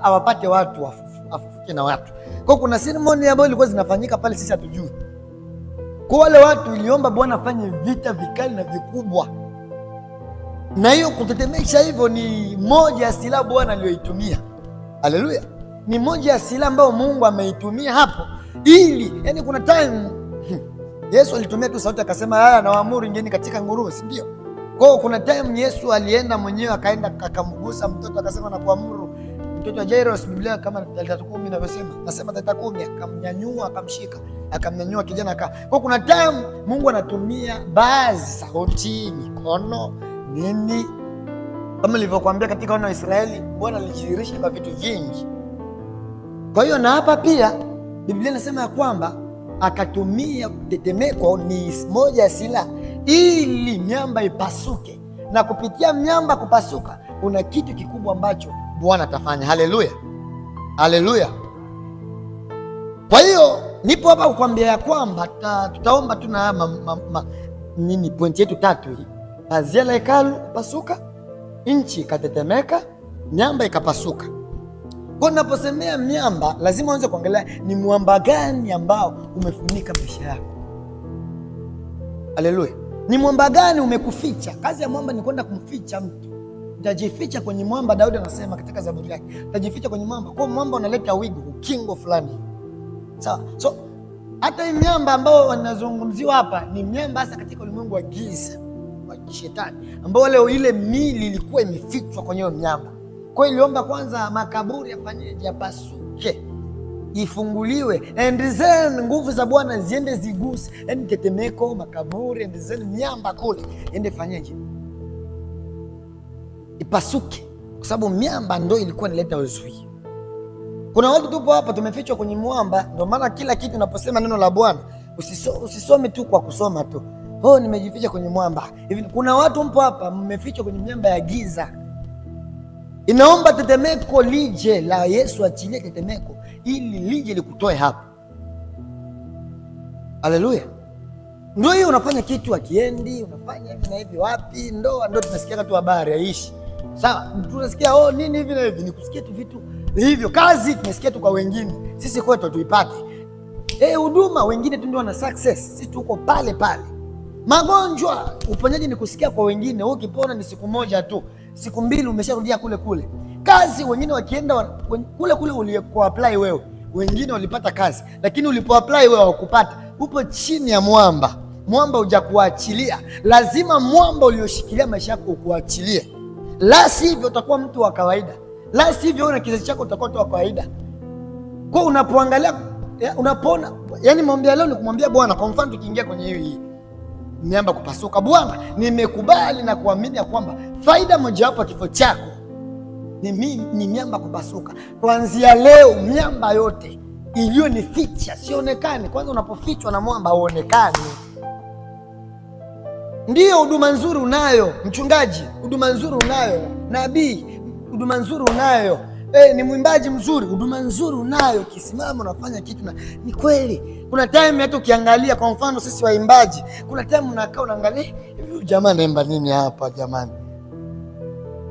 Speaker 1: awapate watu, afufuke na watu. Kwa kuna ceremony ambayo ilikuwa zinafanyika pale, sisi hatujui. Kwa wale watu iliomba Bwana afanye vita vikali na vikubwa, na hiyo kutetemesha hivyo ni moja ya silaha Bwana aliyoitumia. Haleluya. Ni moja ya silaha ambayo Mungu ameitumia hapo, ili yani kuna time Yesu alitumia tu sauti akasema, haya nawaamuru ingieni katika nguruwe, si ndio? Kwa kuna time Yesu alienda mwenyewe, akaenda akamgusa mtoto, akasema na kuamuru mtoto wa Jairus, Biblia kama 3:10 inavyosema, nasema 3:10, akamnyanyua, akamshika, akamnyanyua kijana Kwa kuna time Mungu anatumia baadhi sauti, mikono, nini, kama nilivyokuambia katika wana wa Israeli, Bwana alijidhihirisha kwa vitu vingi. Kwa hiyo na hapa pia Biblia inasema ya kwamba akatumia tetemeko, ni moja ya silaha, ili miamba ipasuke, na kupitia miamba kupasuka kuna kitu kikubwa ambacho Bwana atafanya. Haleluya, haleluya. Kwa hiyo nipo hapa kukwambia ya kwamba tutaomba tu na pointi yetu 3 hii. Pazia la hekalu pasuka, nchi ikatetemeka, miamba ikapasuka. Kwa naposemea miamba, lazima uanze kuangalia ni mwamba gani ambao umefunika maisha yako. Haleluya. Ni mwamba gani umekuficha? Kazi ya mwamba ni kwenda kumficha mtu. Utajificha kwenye mwamba. Daudi anasema katika Zaburi yake, utajificha kwenye mwamba. Kwa mwamba unaleta wigo, ukingo fulani. Sawa. So hata hii miamba ambao wanazungumziwa hapa ni miamba hasa katika ulimwengu wa giza, wa kishetani, ambao leo ile mili ilikuwa imefichwa kwenye hiyo miamba. Kwa hiyo iliomba kwanza makaburi yafanyeje? Yapasuke, ifunguliwe, and then nguvu za Bwana ziende ziguse, yani tetemeko, makaburi, and then miamba kule ende fanyeje? Ipasuke, kwa sababu miamba ndio ilikuwa inaleta uzui. Kuna watu tupo hapa tumefichwa kwenye mwamba. Ndio maana kila kitu unaposema neno la Bwana usisome tu kwa kusoma tu, nimejificha kwenye mwamba hivi. Kuna watu mpo hapa mmefichwa kwenye miamba ya giza. Inaomba tetemeko lije la Yesu, achilie tetemeko ili lije likutoe hapa. Haleluya. Ndio hiyo, unafanya kitu akiendi, unafanya hivi na hivi. Wapi? Ndoa ndio tunasikia tu habari haishi. Sawa, tunasikia nini hivi na hivi, ni kusikia tu vitu hivyo. Kazi tumesikia tu kwa wengine, sisi kwetu tuipate. Huduma wengine tu ndio wana success, sisi tuko pale pale. Magonjwa, uponyaji ni kusikia kwa wengine. Wewe ukipona ni siku moja tu, siku 2 umesharudia kule kule. Kazi wengine wakienda kule kule uliko apply wewe, wengine walipata kazi, lakini ulipo apply wewe hukupata. Upo chini ya mwamba, mwamba hujakuachilia. Lazima mwamba ulioshikilia maisha yako ukuachilie, la sivyo utakuwa mtu wa kawaida, la sivyo una kizazi chako utakuwa mtu wa kawaida. Kwa unapoangalia unapona, yani maombi leo ni kumwambia Bwana. Kwa mfano tukiingia kwenye hii miamba kupasuka, Bwana nimekubali na kuamini ya kwamba faida mojawapo ya kifo chako ni miamba kupasuka. Kuanzia leo miamba yote iliyonificha sionekane. Kwanza unapofichwa na mwamba uonekane. Ndiyo, huduma nzuri unayo mchungaji, huduma nzuri unayo nabii, huduma nzuri unayo ni mwimbaji mzuri, huduma nzuri unayo, kisimama unafanya kitu. Na ni kweli kuna time hata ukiangalia, kwa mfano sisi waimbaji, kuna time unakaa unaangalia hivi, jamaa anaimba nini hapa jamani,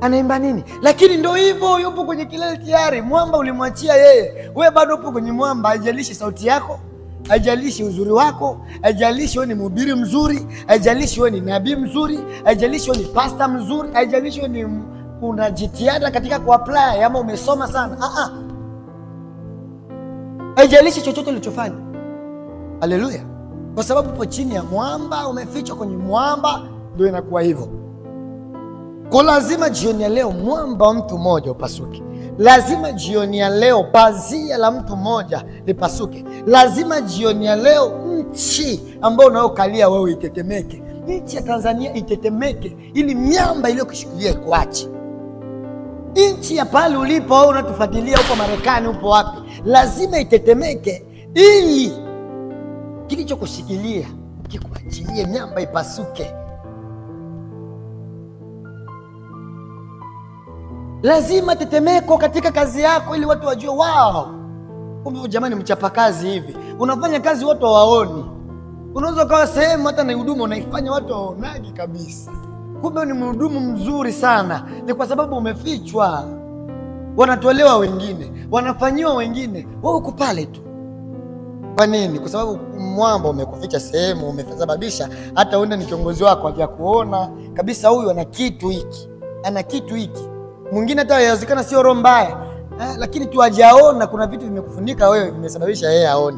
Speaker 1: anaimba nini? Lakini ndio hivyo, yupo kwenye kilele tayari, mwamba ulimwachia yeye, wewe bado upo kwenye mwamba. Haijalishi sauti yako, haijalishi uzuri wako, haijalishi wewe ni mhubiri mzuri, haijalishi wewe ni nabii mzuri, haijalishi wewe ni pastor mzuri, haijalishi wewe ni una jitihada katika kuapply ama umesoma sana. Haijalishi chochote ulichofanya. Haleluya. Kwa sababu upo chini ya mwamba, umefichwa kwenye mwamba, ndio inakuwa hivyo. Kwa lazima jioni ya leo mwamba wa mtu mmoja upasuke. Lazima jioni ya leo pazia la mtu mmoja lipasuke. Lazima jioni ya leo nchi ambayo unayokalia wewe itetemeke. Nchi ya Tanzania itetemeke, ili miamba iliyokushikilia ikuache. Nchi ya pale ulipo au unatufuatilia huko Marekani, upo wapi, lazima itetemeke, ili kilichokushikilia kikuachilie, miamba ipasuke. Lazima tetemeko katika kazi yako, ili watu wajue, wow, kumbe jamani mchapa kazi hivi, unafanya kazi watu hawaoni. Unaweza kuwa sehemu hata na huduma unaifanya watu hawaonagi kabisa, kumbe ni mhudumu mzuri sana. Ni kwa sababu umefichwa, wanatolewa wengine, wanafanyiwa wengine, wewe uko pale tu. Kwa nini? Kwa sababu mwamba umekuficha sehemu, umesababisha hata uende ni kiongozi wako haja kuona kabisa huyu ana kitu hiki, ana kitu hiki. Mwingine hata inawezekana sio roho mbaya, lakini tu hajaona kuna vitu vimekufunika wewe, vimesababisha yeye aone.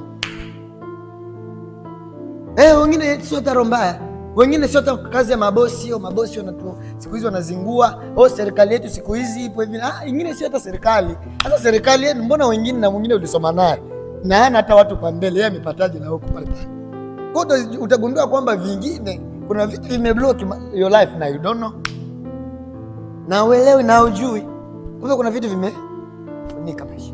Speaker 1: Wengine sio hata roho mbaya, wengine sio hata kazi ya mabosi. Mabosi wanatu siku hizi wanazingua, serikali yetu siku hizi ipo hivi. Ingine sio hata serikali. Hata serikali yetu, mbona wengine na mwingine ulisoma naye na hana hata watu kwa mbele, yeye amepataje na huko pale pale. Kwa hiyo utagundua kwamba vingine kuna vitu vimeblock your life na you don't know, na uelewi na ujui, kumbe kuna vitu vimefunika maisha.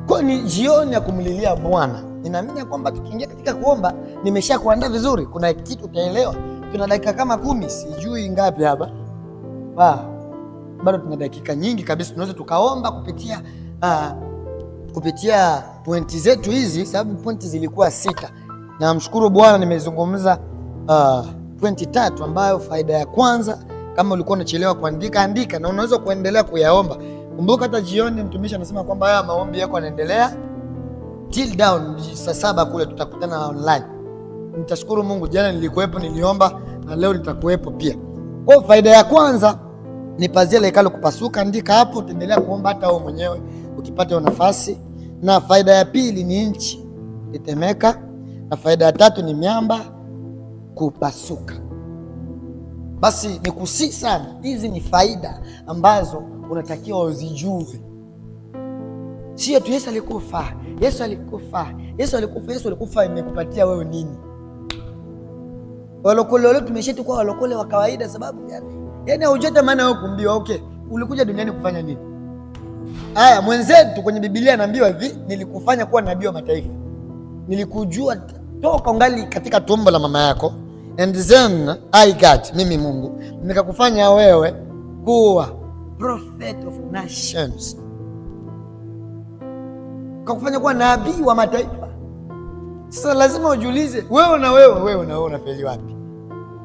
Speaker 1: Kwa ni jioni ya kumlilia Bwana. Ninaamini kwamba tukiingia katika kuomba, nimesha kuandaa vizuri, kuna kitu utaelewa. Tuna dakika kama 10, sijui ngapi hapa. Bado tuna dakika nyingi kabisa, tunaweza tukaomba kupitia kupitia pointi zetu hizi, sababu pointi zilikuwa 6. Na mshukuru Bwana nimezungumza pointi 3, ambayo faida ya kwanza, kama ulikuwa unachelewa kuandika, andika na unaweza kuendelea kuyaomba. Kumbuka hata jioni mtumishi anasema kwamba haya maombi yako yanaendelea till down saa 7 kule tutakutana online. Nitashukuru Mungu, jana nilikuwepo, niliomba na leo nitakuwepo pia. Kwa faida ya kwanza ni pazia la hekalu kupasuka, andika hapo, utaendelea kuomba hata wewe mwenyewe ukipata nafasi. Na faida ya pili ni nchi itetemeka, na faida ya tatu ni miamba kupasuka. Basi nikusii sana, hizi ni faida ambazo unatakiwa uzijue. Sio tu Yesu alikufa, Yesu alikufa, Yesu alikufa, Yesu alikufa, imekupatia wewe nini? Walokole wale tumesheti kwa walokole wa kawaida, sababu yani hujata maana wewe kumbiwa. Okay, ulikuja duniani kufanya nini? Haya, mwenzetu kwenye Biblia anaambiwa hivi, nilikufanya kuwa nabii wa mataifa. Nilikujua toka ungali katika tumbo la mama yako, and then I got, mimi Mungu nikakufanya wewe kuwa prophet of nations, kakufanya kuwa nabii wa mataifa. Sasa lazima ujiulize, wewe na wewe unafeli wapi?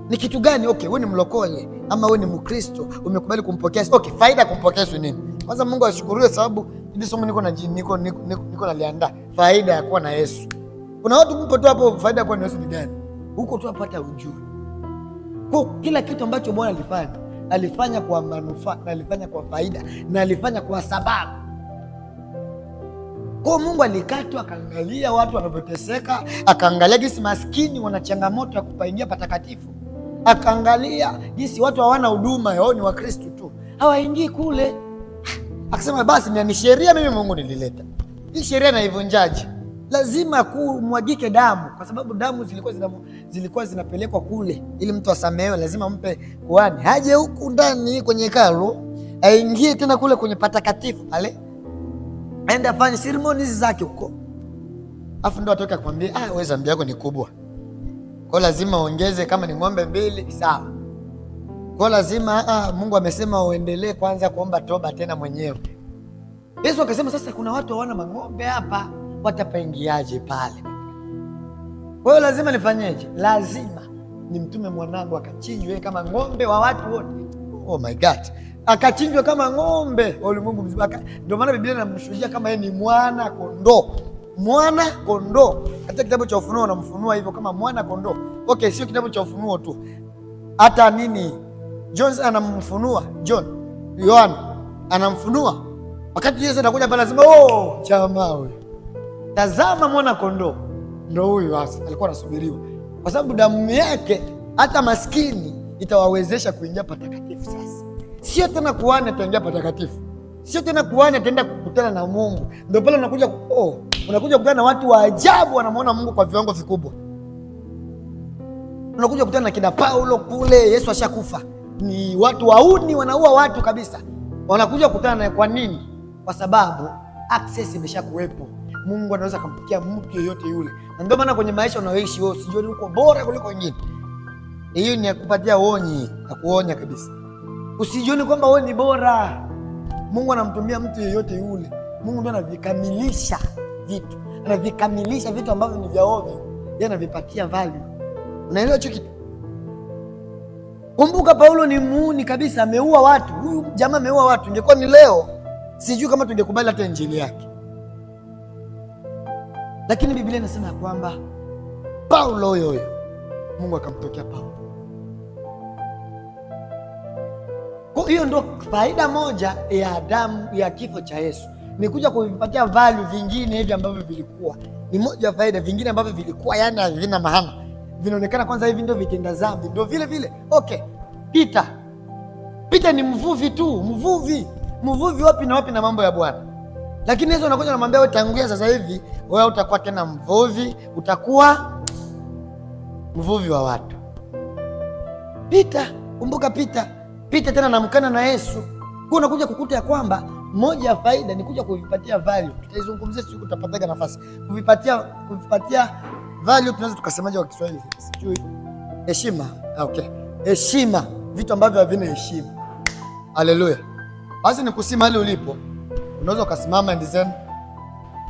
Speaker 1: Ni kitu gani? Okay, wewe ni mlokole ama wewe ni Mkristo, umekubali kumpokea. Okay, faida ya kumpokea Yesu nini? Kwanza Mungu ashukuriwe, sababu hili somo niko naliandaa faida ya kuwa na Yesu. Kuna watu mpo tu hapo, faida ya kuwa na Yesu ni gani? Huko tu apata ujue. Kwa kila kitu ambacho Bwana alifanya kwa manufaa, na alifanya kwa faida, na alifanya kwa sababu. Kwa Mungu alikaa tu akaangalia watu wanavyoteseka, akaangalia jinsi maskini wana changamoto ya kupaingia patakatifu, akaangalia jinsi watu hawana huduma, yao ni Wakristo tu, hawaingii kule. Akasema basi ni sheria mimi Mungu nilileta. Hii sheria naivunjaje? Lazima kumwagike damu, kwa sababu damu zilikuwa zinapelekwa kule ili mtu asamehewe. Lazima mpe kuhani haje huku ndani kwenye hekalu, aingie tena kule kwenye patakatifu pale, aende afanye ceremonies zake huko, afu ndo atoke akwambie wewe dhambi yako ni kubwa, kwa lazima uongeze, kama ni ng'ombe 2 sawa. Kwa lazima Mungu amesema uendelee kwanza kuomba toba tena mwenyewe. Yesu akasema sasa kuna watu hawana mang'ombe hapa, watapaingiaje pale? Kwa hiyo lazima nifanyeje? Lazima nimtume mwanangu akachinjwe kama ng'ombe wa watu wote. Oh my God, akachinjwa kama ng'ombe wa ulimwengu mzima. Ndio maana Biblia inamshuhudia kama yeye ni mwana kondoo. Mwana kondoo. Hata kitabu cha Ufunuo anamfunua hivyo kama mwana kondoo. Okay, sio kitabu cha Ufunuo tu, hata John anamfunua, Yohana anamfunua. Wakati Yesu anakuja pale lazima jamaa huyu, tazama mwana kondoo, ndio huyu hasa alikuwa anasubiriwa, kwa sababu damu yake hata maskini itawawezesha kuingia patakatifu. Sasa sio tena kuhani ataingia patakatifu, sio tena kuhani ataenda kukutana na Mungu. Ndio pale unakuja kukutana na watu wa ajabu, wanamuona Mungu kwa viwango vikubwa. Unakuja kukutana na kina Paulo kule, Yesu ashakufa, ni watu wauni, wanaua watu kabisa, wanakuja kukutana naye. Kwa nini? Kwa sababu access imeshakuwepo. Mungu anaweza kumfikia mtu yeyote yule, na ndio maana kwenye maisha unayoishi wewe usijione uko bora kuliko wengine. Hiyo ni kupatia onyi, na kuonya kabisa. Usijione kwamba wewe ni bora. Mungu anamtumia mtu yeyote yule. Mungu ndiye anavikamilisha vitu, anavikamilisha vitu ambavyo ni vya ovyo, yeye anavipatia value. Unaelewa hicho kitu? Kumbuka Paulo ni muuni kabisa, ameua watu. Huyu jamaa ameua watu. Ingekuwa ni leo, sijui kama tungekubali hata injili yake. Lakini Biblia inasema kwamba Paulo huyo Mungu akamtokea Paulo. Kwa hiyo ndio faida moja ya damu ya kifo cha Yesu, ni kuja kuvipatia value vingine hivi ambavyo vilikuwa ni moja faida, vingine ambavyo vilikuwa yani havina maana, vinaonekana kwanza hivi ndio vitenda dhambi, ndio vile vile. Okay, Peter ni mvuvi tu, mvuvi wapi na wapi na mambo ya Bwana. Lakini Yesu anakuja anamwambia wewe, tangulia sasa hivi, wewe utakuwa tena mvuvi, utakuwa mvuvi wa watu. Kumbuka Peter tena anamkana na Yesu. Kwa unakuja kukuta ya kwamba moja ya faida ni kuja kuvipatia value. Tutaizungumzia siku tutapata nafasi. Kuvipatia value tunaweza tukasemaje kwa Kiswahili? Sijui. Heshima. Okay. Heshima, vitu ambavyo havina heshima. Haleluya. Basi nikusima hali ulipo. Unaweza ukasimama and then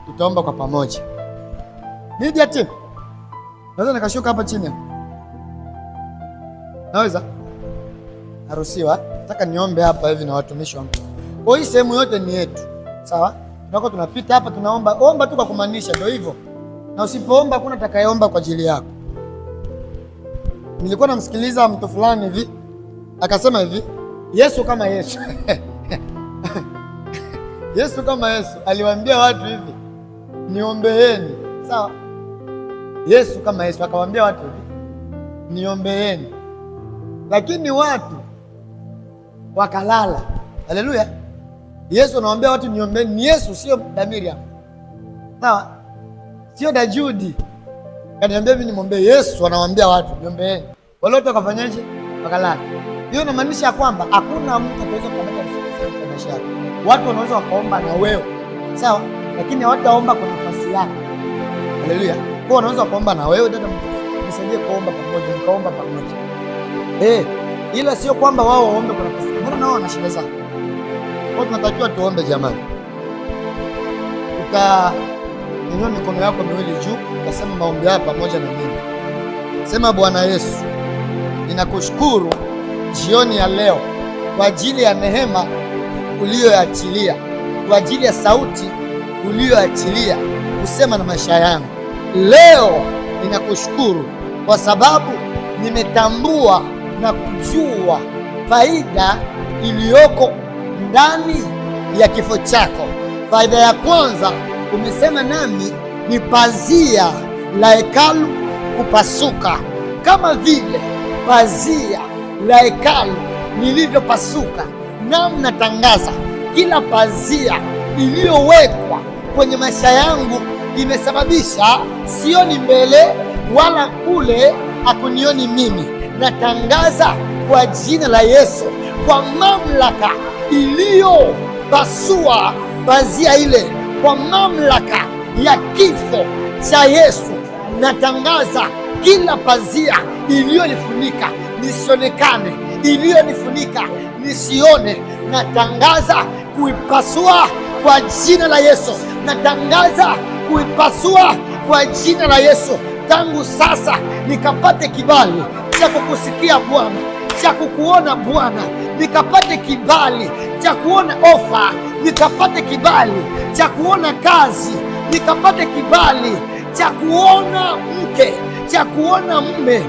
Speaker 1: tutaomba kwa pamoja. Media team, naweza nikashuka hapa chini? Naweza? Naruhusiwa? Nataka niombe hapa hivi na watumishi wangu. Kwa hii sehemu yote ni yetu. Sawa? Tunako tunapita hapa tunaomba. Omba tu kwa kumaanisha, ndio hivyo. Na usipoomba hakuna atakayeomba kwa ajili yako. Nilikuwa namsikiliza mtu fulani hivi, akasema hivi, Yesu kama Yesu. Yesu kama Yesu aliwaambia watu hivi, niombeeni. Sawa? Yesu kama Yesu akawaambia watu hivi, niombeeni. Lakini watu wakalala. Haleluya. Yesu anawaambia watu niombeeni. Ni Yesu, sio da Miriam. Sawa? Sio da Judy. Kaniambia mimi nimwombee. Yesu anawaambia watu niombeeni. Wale watu wakafanyaje? Wakalala. Hiyo inamaanisha kwamba hakuna mtu anaweza kukamata msikilizaji kwa maisha yako. Watu wanaweza wakaomba na wewe. Sawa? Lakini hawataomba kwa nafasi yako. Haleluya. Kwa wanaweza kuomba na wewe, dada, msaidie kuomba pamoja, mkaomba pamoja. Ila sio kwamba wao waombe kwa nafasi. Mbona nao wana shida zao? Kwa tunatakiwa tuombe jamani. Ukainua mikono yako miwili juu, ukasema maombi haya pamoja na mimi. Sema, Bwana Yesu, ninakushukuru jioni ya leo kwa ajili ya neema uliyoachilia, kwa ajili ya sauti uliyoachilia kusema na maisha yangu. Leo ninakushukuru kwa sababu nimetambua na kujua faida iliyoko ndani ya kifo chako. Faida ya kwanza, umesema nami ni pazia la hekalu kupasuka, kama vile pazia la hekalu lilivyopasuka. Nami natangaza kila pazia iliyowekwa kwenye maisha yangu imesababisha sioni mbele wala kule hakunioni mimi. Natangaza kwa jina la Yesu, kwa mamlaka iliyopasua pazia ile, kwa mamlaka ya kifo cha Yesu, natangaza kila pazia iliyonifunika nisionekane, iliyonifunika nisione, natangaza kuipasua kwa jina la Yesu. Natangaza kuipasua kwa jina la Yesu. Tangu sasa nikapate kibali cha kukusikia Bwana, cha kukuona Bwana, nikapate kibali cha kuona ofa, nikapate kibali cha kuona kazi, nikapate kibali cha kuona mke, cha kuona mume,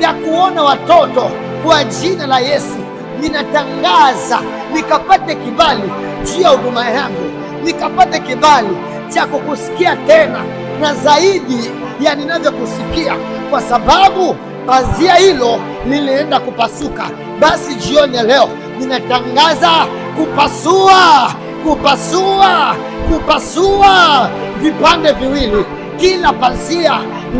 Speaker 1: cha kuona watoto kwa jina la Yesu. Ninatangaza nikapate kibali juu ya huduma yangu, nikapate kibali cha kukusikia tena na zaidi ya ninavyokusikia, kwa sababu pazia hilo lilienda kupasuka. Basi jioni ya leo ninatangaza kupasua, kupasua, kupasua vipande viwili, kila pazia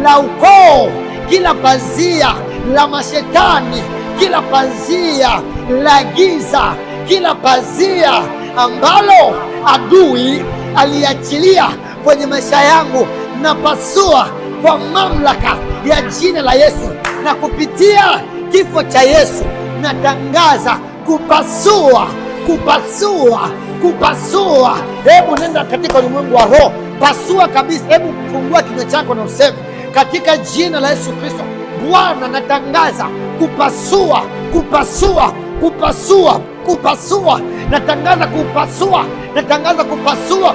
Speaker 1: la ukoo, kila pazia la mashetani, kila pazia la giza, kila pazia ambalo adui aliachilia kwenye maisha yangu, na pasua kwa mamlaka ya jina la Yesu, na kupitia kifo cha Yesu natangaza kupasua, kupasua, kupasua. Hebu nenda katika ulimwengu wa roho, pasua kabisa. Hebu fungua kinywa chako na useme, katika jina la Yesu Kristo, Bwana, natangaza kupasua, kupasua, kupasua, kupasua. Natangaza kupasua, natangaza kupasua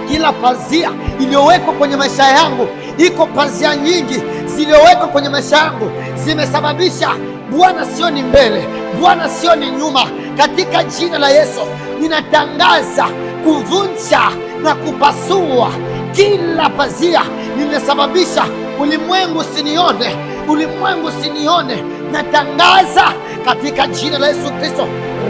Speaker 1: kila pazia iliyowekwa kwenye maisha yangu. Iko pazia nyingi zilizowekwa kwenye maisha yangu, zimesababisha Bwana sioni mbele, Bwana sioni nyuma. Katika jina la Yesu ninatangaza kuvunja na kupasua kila pazia limesababisha ulimwengu sinione, ulimwengu sinione. Natangaza katika jina la Yesu Kristo,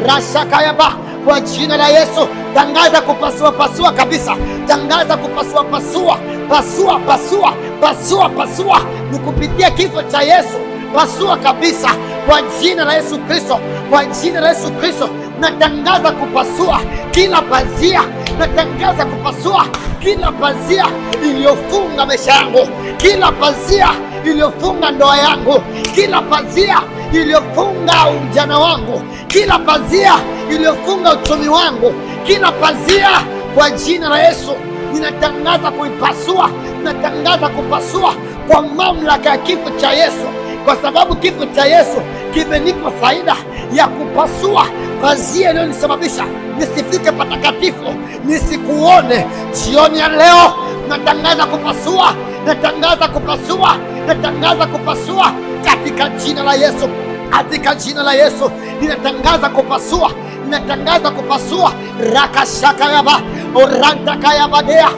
Speaker 1: rashakayaba, kwa jina la Yesu tangaza kupasua, pasua kabisa. Tangaza kupasua, pasua, pasua, pasua, pasua, pasua. Ni kupitia kifo cha Yesu, pasua kabisa kwa jina la Yesu Kristo, kwa jina la Yesu Kristo. Natangaza kupasua kila pazia, natangaza kupasua kila pazia iliyofunga maisha yangu, kila pazia iliyofunga ndoa yangu, kila pazia iliyofunga ujana wangu, kila pazia iliyofunga uchumi wangu, kila pazia kwa jina la Yesu ninatangaza kuipasua, natangaza kupasua kwa mamlaka ya kifo cha Yesu, kwa sababu kifo cha Yesu kimenipa faida ya kupasua pazia iliyonisababisha nisifike patakatifu, nisikuone. Jioni ya leo natangaza kupasua, natangaza kupasua, natangaza kupasua katika jina la Yesu, katika jina la Yesu ninatangaza kupasua, ninatangaza kupasua. Rakashakayaba orantakayabadea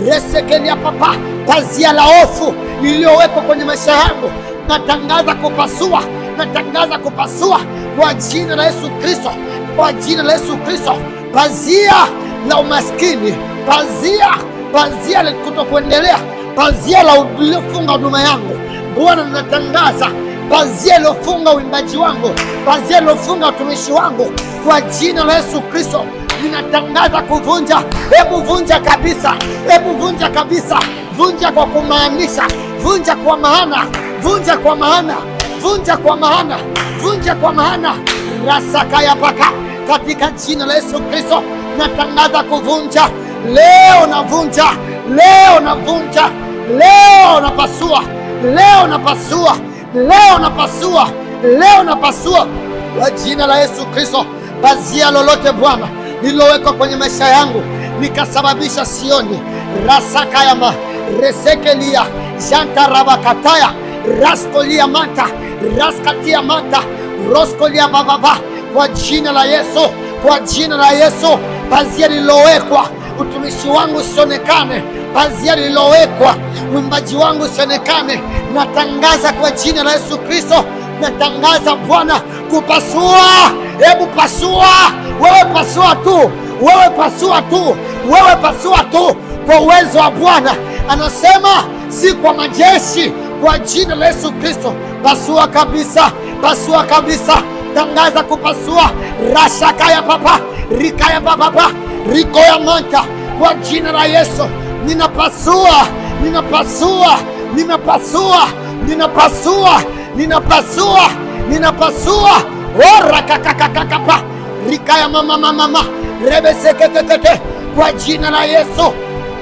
Speaker 1: resekelia papa, pazia la hofu lililowekwa kwenye maisha yangu natangaza kupasua, natangaza kupasua kwa jina la Yesu Kristo, kwa jina la Yesu Kristo. Pazia la umaskini, pazia la kutokuendelea, pazia la uliofunga huduma yangu Bwana, ninatangaza pazia lilofunga uimbaji wangu, pazia lilofunga utumishi wangu kwa jina la Yesu Kristo ninatangaza kuvunja. Hebu vunja kabisa, hebu vunja kabisa, vunja kwa kumaanisha, vunja kwa maana, vunja kwa maana, vunja kwa maana, vunja kwa maana. Rasakaya paka katika jina la Yesu Kristo natangaza kuvunja leo, navunja leo, navunja leo, napasua leo, napasua leo, napasua leo, napasua kwa jina la Yesu Kristo. Pazia lolote Bwana lililowekwa kwenye maisha yangu nikasababisha sioni, rasakayama resekelia jantarabakataya raskolia manta raskatia manta roskolia bababa, kwa jina la Yesu, kwa jina la Yesu. Pazia lililowekwa utumishi wangu usionekane, pazia lililowekwa uimbaji wangu usionekane, natangaza kwa jina la Yesu Kristo, natangaza Bwana kupasua. Hebu pasua wewe, pasua tu wewe, pasua tu wewe, pasua tu kwa uwezo wa Bwana. Anasema si kwa majeshi, kwa jina la Yesu Kristo. Pasua kabisa, pasua kabisa, tangaza kupasua. Rashakaya papa rikaya bababa riko ya manta, kwa jina la Yesu ninapasua, ninapasua, ninapasua, ninapasua, ninapasua, ninapasua. Ora kakakakakapa rikaya mama rebesekekekeke, kwa jina la Yesu,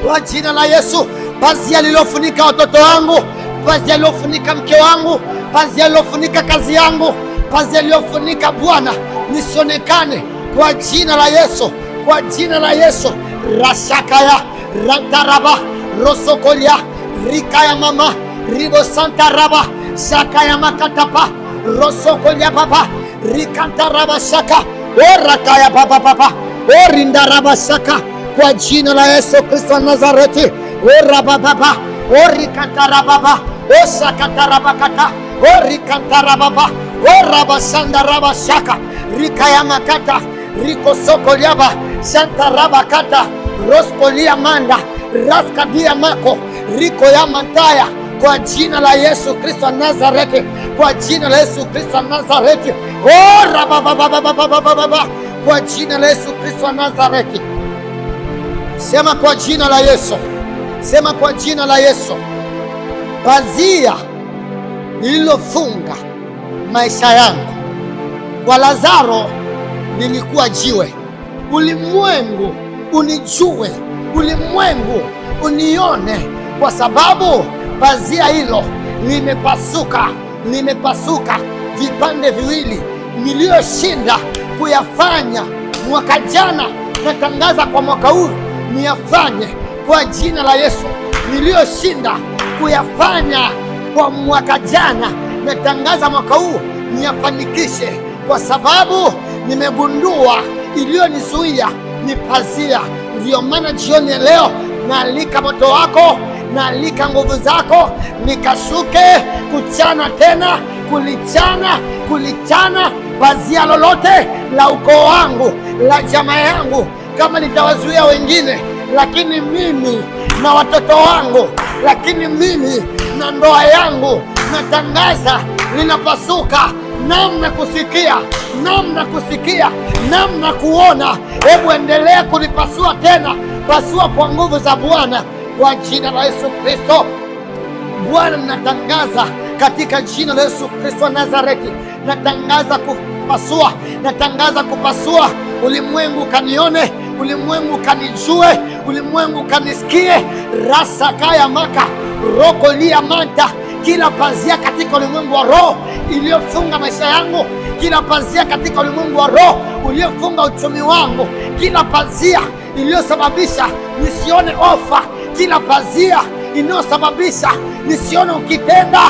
Speaker 1: kwa jina la Yesu. Pazia lilofunika watoto wangu, pazia lilofunika mke wangu, pazia lilofunika kazi yangu, pazia lilofunika Bwana nisionekane, kwa jina la Yesu, kwa jina la Yesu. Rashakaya rantaraba rosokolia rikaya mama ribo santaraba shakaya makatapa rosokolia papa rikantaraba shaka orakaya papa papa orindaraba shaka, kwa jina la Yesu Kristo wa Nazareti. Orababa orikantarababa osakatarabakata orikantarababa orabasandaraba shaka rikaya makata rikosokoliaba santarabakata roskolia manda raskadia mako riko ya mantaya, kwa jina la Yesu Kristo wa Nazareti, kwa jina la Yesu Kristo wa Nazareti. Orababa kwa jina la Yesu Kristo wa Nazareti. Sema kwa jina la Yesu, sema kwa jina la Yesu. Pazia lililofunga maisha yangu, kwa Lazaro nilikuwa jiwe, ulimwengu unijue, ulimwengu unione, kwa sababu pazia hilo limepasuka, limepasuka vipande viwili. Niliyoshinda kuyafanya mwaka jana, natangaza kwa mwaka huu niyafanye kwa jina la Yesu. Niliyoshinda kuyafanya kwa mwaka jana, natangaza mwaka huu niyafanikishe, kwa sababu nimegundua iliyonizuia ni pazia. Ndiyo maana jioni ya leo naalika moto wako, naalika nguvu zako, nikashuke kuchana tena, kulichana pazia lolote la ukoo wangu, la jamaa yangu, kama nitawazuia wengine, lakini mimi na watoto wangu, lakini mimi na ndoa yangu, natangaza linapasuka. Namna kusikia, namna kusikia, namna kuona. Hebu endelea kulipasua tena, pasua kwa nguvu za Bwana, kwa jina la Yesu Kristo. Bwana, natangaza katika jina la Yesu Kristo wa Nazareti, natangaza kupasua, natangaza kupasua. Ulimwengu kanione, ulimwengu kanijue, ulimwengu kanisikie. Rasakaya maka rokolia manta, kila pazia katika ulimwengu wa roho iliyofunga maisha yangu, kila pazia katika ulimwengu wa roho uliofunga uchumi wangu, kila pazia iliyosababisha nisione ofa, kila pazia inayosababisha nisione ukitenda,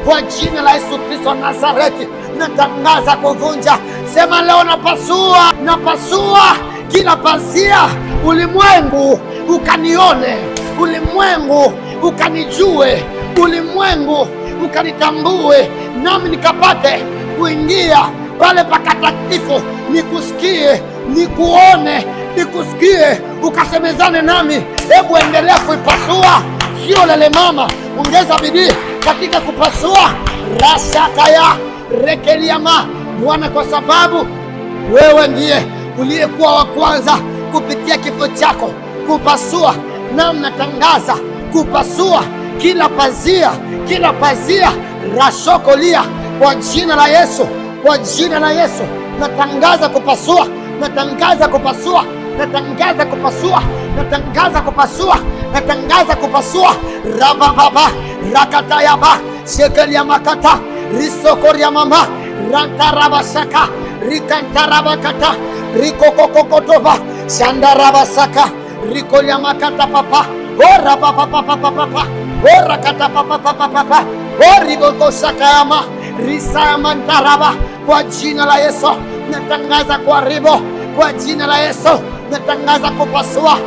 Speaker 1: kwa jina la Yesu Kristo wa Nazareti natangaza kuvunja. Sema leo napasua, napasua kila pazia, ulimwengu ukanione, ulimwengu ukanijue, ulimwengu ukanitambue, nami nikapate kuingia pale patakatifu, nikusikie, nikuone, nikusikie, ukasemezane nami. Hebu endelea kuipasua, sio lele mama, ongeza bidii katika kupasua. Rasakaya rekeliama Bwana, kwa sababu wewe ndiye uliyekuwa wa kwanza kupitia kifo chako kupasua, na mnatangaza kupasua kila pazia, kila pazia rashokolia kwa jina la Yesu, kwa jina la Yesu natangaza kupasua, natangaza kupasua, natangaza kupasua, natangaza kupasua, natangaza kupasua. Rabababa rakatayaba shekelia makata risokoria mama rantarabasaka rikantarabakata rikokokokotova shandarabasaka rikolia makata papa ora papa papa papa ora kata papa papa papa oribokosakayama risayamantaraba. Kwa jina la Yesu natangaza kuharibu, kwa jina la Yesu natangaza kupasua.